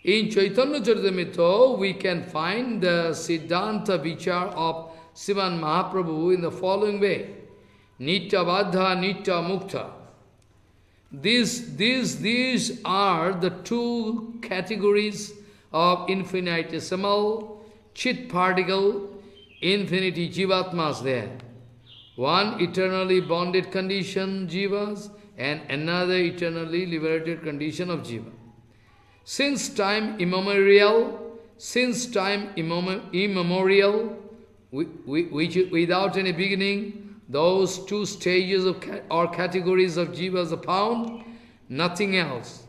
In Chaitanya Charitamrita, we can find the Siddhanta Vichar of Sivan Mahaprabhu in the following way. Nitya baddha, nitya mukta. These are the two categories of infinitesimal chit particle, infinity jivatmas there. One eternally bonded condition, jivas, and another eternally liberated condition of jiva. Since time immemorial, which without any beginning, those two stages of or categories of jivas are found, nothing else.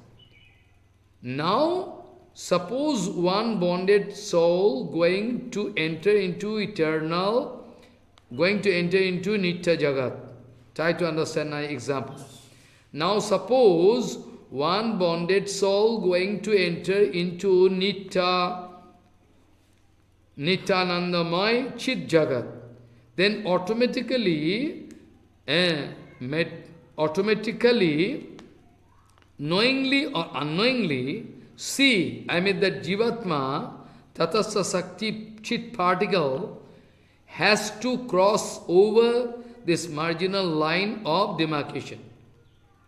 Now, suppose one bonded soul going to enter into Nitya Jagat. Try to understand my example. Now, suppose one bonded soul going to enter into Nityanandamay Chit Jagat, then automatically, knowingly or unknowingly, see, that Jivatma, Tatastha Sakti Chit particle, has to cross over this marginal line of demarcation.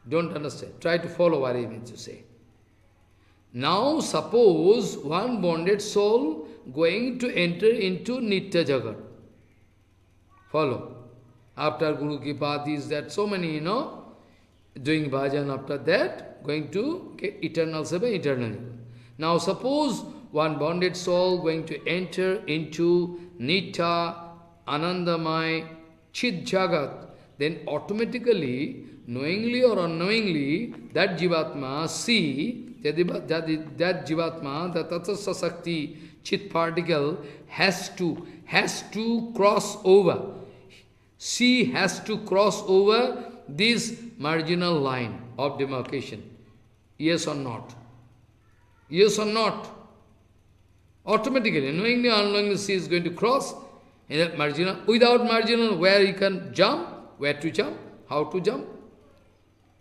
Don't understand. Try to follow what I mean to say. Now suppose one bonded soul going to enter into Nitya Jagat. Follow. After Guru Kripa, is that so many, doing bhajan, after that, going to get eternal seva, eternal. Now suppose one bonded soul going to enter into Nitya Anandamay Chit Jagat, then automatically, knowingly or unknowingly, that Jivatma see, that Jivatma, the Tatastha Sakti, Chit particle, has to cross over. She has to cross over this marginal line of demarcation. Yes or not? Yes or not? Automatically, knowingly or unknowingly, she is going to cross in that marginal. Without marginal, where you can jump, where to jump, how to jump.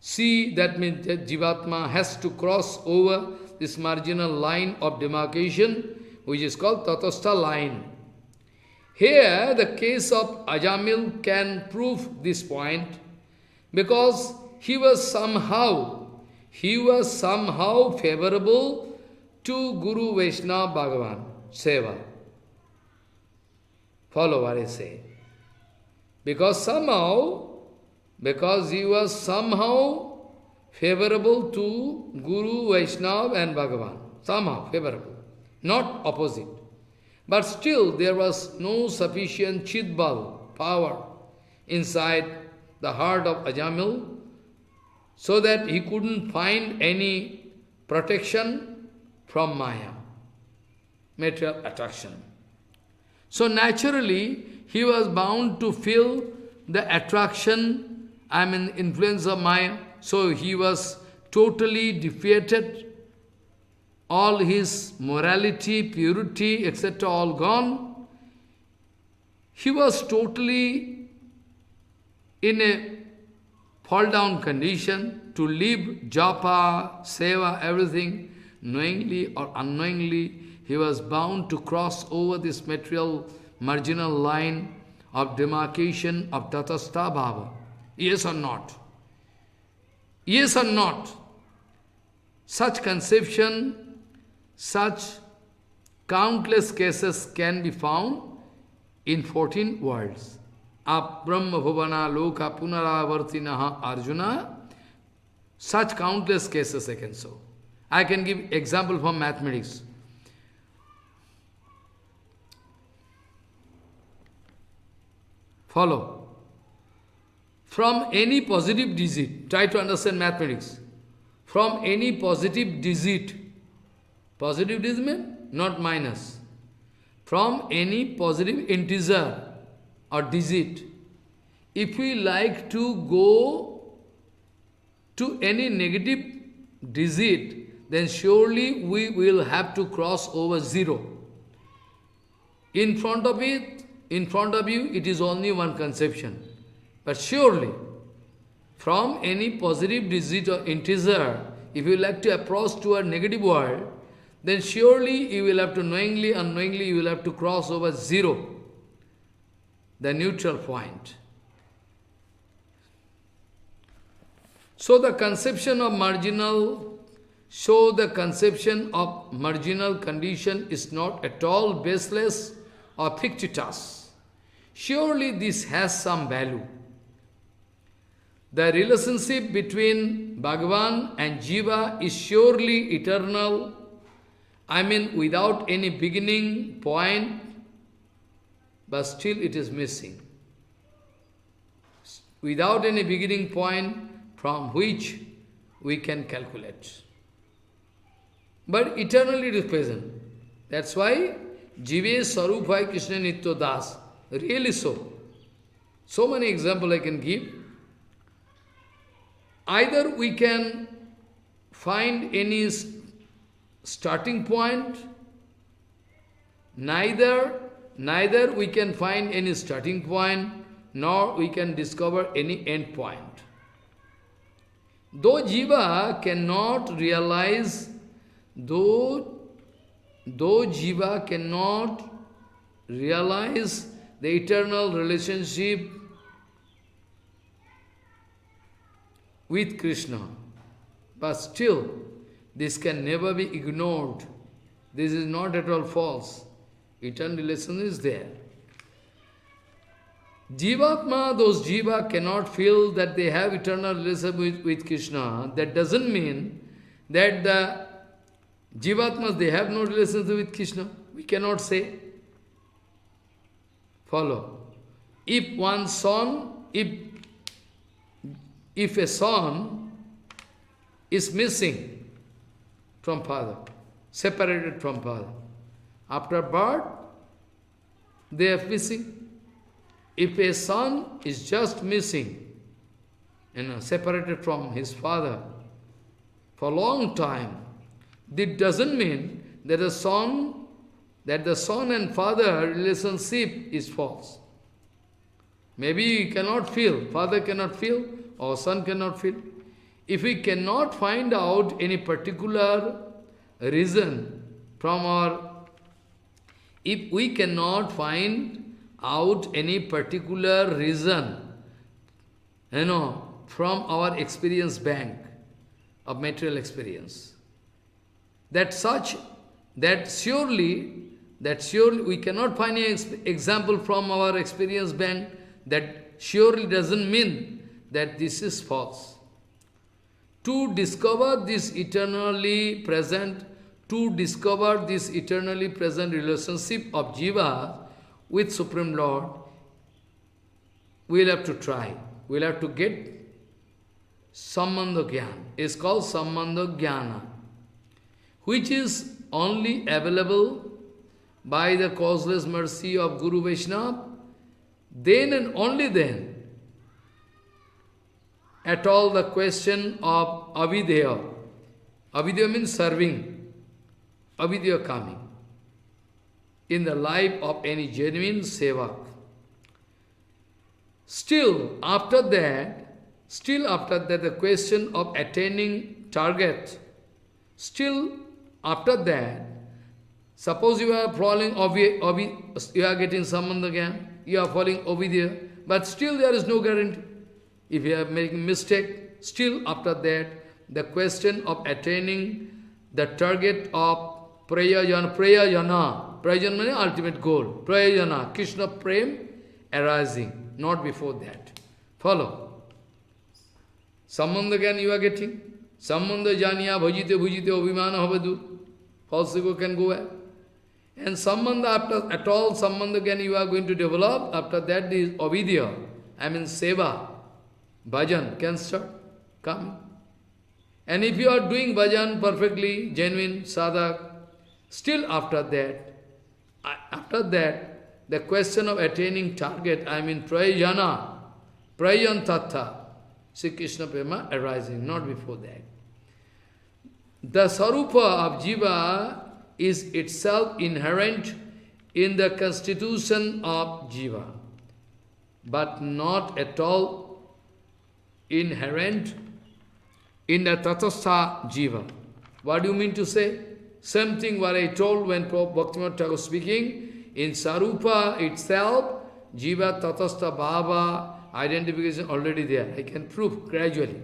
See, that means that Jivatma has to cross over this marginal line of demarcation, which is called Tatastha line. Here, the case of Ajamil can prove this point, because he was somehow favorable to Guru Vaishnava Bhagavan Seva. Follow what I say. Because he was somehow favorable to Guru, Vaishnava and Bhagavan. Somehow favorable, not opposite. But still there was no sufficient Chidbal power inside the heart of Ajamil, so that he couldn't find any protection from Maya, material attraction. So naturally, he was bound to feel the attraction, influence of Maya. So he was totally defeated, all his morality, purity, etc. all gone. He was totally in a fall-down condition to leave japa, seva, everything, knowingly or unknowingly. He was bound to cross over this material marginal line of demarcation of Tatastha Bhava. Yes or not? Yes or not? Such conception, such countless cases can be found in 14 worlds. Brahma Bhuvana Loka Punaravartinaha Arjuna. Such countless cases I can show. I can give example from mathematics. Follow. From any positive digit, try to understand mathematics. From any positive digit means not minus. From any positive integer or digit, if we like to go to any negative digit, then surely we will have to cross over 0. In front of you, it is only one conception. But surely, from any positive digit or integer, if you like to approach to a negative world, then surely you will have to knowingly, unknowingly, you will have to cross over 0, the neutral point. So the conception of marginal condition is not at all baseless or fictitious. Surely this has some value. The relationship between Bhagavan and Jiva is surely eternal, without any beginning point, but still it is missing. Without any beginning point from which we can calculate. But eternally it is present. That's why Jive Saruphai Krishna Nitya Das. Really so. So many examples I can give. Either we can find any starting point, neither we can find any starting point, nor we can discover any end point. Though Jiva cannot realize, the eternal relationship with Krishna, but still, this can never be ignored. This is not at all false. Eternal relation is there. Jivatma, those Jiva cannot feel that they have eternal relationship with Krishna. That doesn't mean that the Jivatmas, they have no relationship with Krishna. We cannot say. Follow. If if a son is missing from father, separated from father, after birth, they are missing. If a son is just missing, separated from his father for a long time, this doesn't mean that the son and father relationship is false. Maybe he cannot feel, father cannot feel, or son cannot feel. If we cannot find out any particular reason from our, if we cannot find out any particular reason, from our experience bank of material experience, that surely we cannot find an example from our experience bank, that surely doesn't mean that this is false. To discover this eternally present relationship of Jiva with Supreme Lord, we'll have to try. We'll have to get Sambandha Jnana. It's called Sambandha Jnana, which is only available by the causeless mercy of Guru Vaishnava. Then and only then, at all the question of avidya. Avidya means serving. Avidya coming in the life of any genuine sevak. Still after that, the question of attaining target, still after that, suppose you are following you are getting Sambandha again, you are following avidya, but still there is no guarantee. If you are making mistake, still after that, the question of attaining the target of prayajana means ultimate goal, prayajana, Krishna prem arising, not before that. Follow. Sambandha jnana you are getting. Sambandha jnaniya bhajite abhimana havadu. False ego can go away. And Sambandha, at all Sambandha jnana you are going to develop, after that is avidya, seva, bhajan can start coming. And if you are doing bhajan perfectly, genuine, sadhak, still after that, the question of attaining target, prayajana, prayan tattva, Sri Krishna prema arising, not before that. The sarupa of Jiva is itself inherent in the constitution of Jiva, but not at all inherent in the tatastha Jiva. What do you mean to say? Same thing what I told when Bhaktivinoda Thakur was speaking. In Sarupa itself, Jiva tatastha bhava, identification already there. I can prove gradually.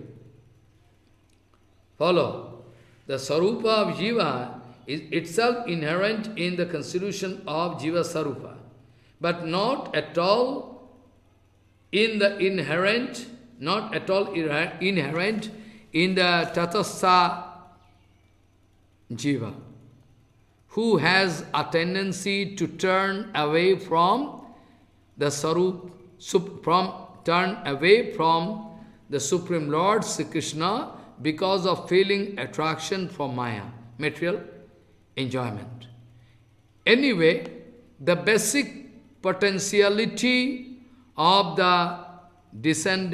Follow. The Sarupa of Jiva is itself inherent in the constitution of Jiva Sarupa, but not at all inherent in the Tatastha Jiva, who has a tendency to turn away from the turn away from the Supreme Lord Sri Krishna because of feeling attraction for Maya, material enjoyment. Anyway, the basic potentiality of the descent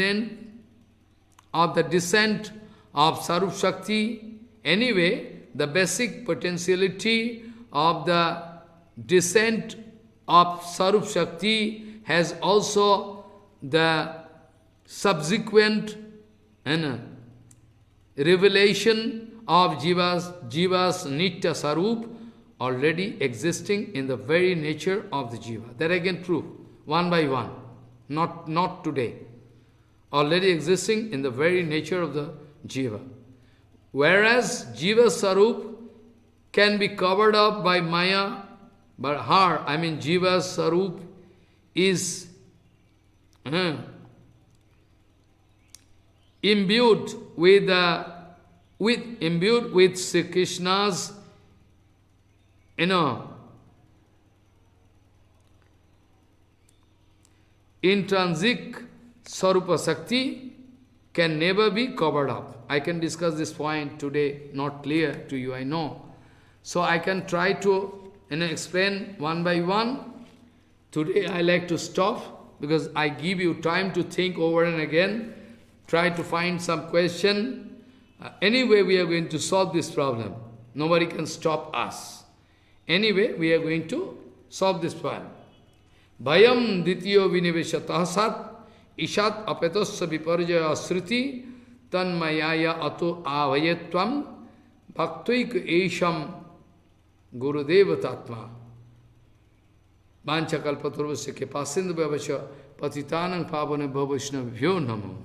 of Sarup Shakti, the basic potentiality of the descent of Sarup Shakti has also the subsequent revelation of Jiva's Nitya Sarup already existing in the very nature of the Jiva. That I can prove one by one, not today. Already existing in the very nature of the Jiva. Whereas Jiva Sarup can be covered up by Maya, but Jiva Sarup is imbued with Sri Krishna's intrinsic Sarupa Sakti, can never be covered up. I can discuss this point today, not clear to you, I know. So I can try to explain one by one. Today I like to stop, because I give you time to think over and again, try to find some question. Anyway, we are going to solve this problem. Nobody can stop us. Anyway, we are going to solve this problem. Bhayam dityo viniveshatah sat ishat apetasya viparjaya sriti tanmayaya ato avayetvam bhaktoik esham Gurudeva Tattva Vancha kalpaturvasya kepasindu bhavasya patitanang pavane bhavashnavyo namo.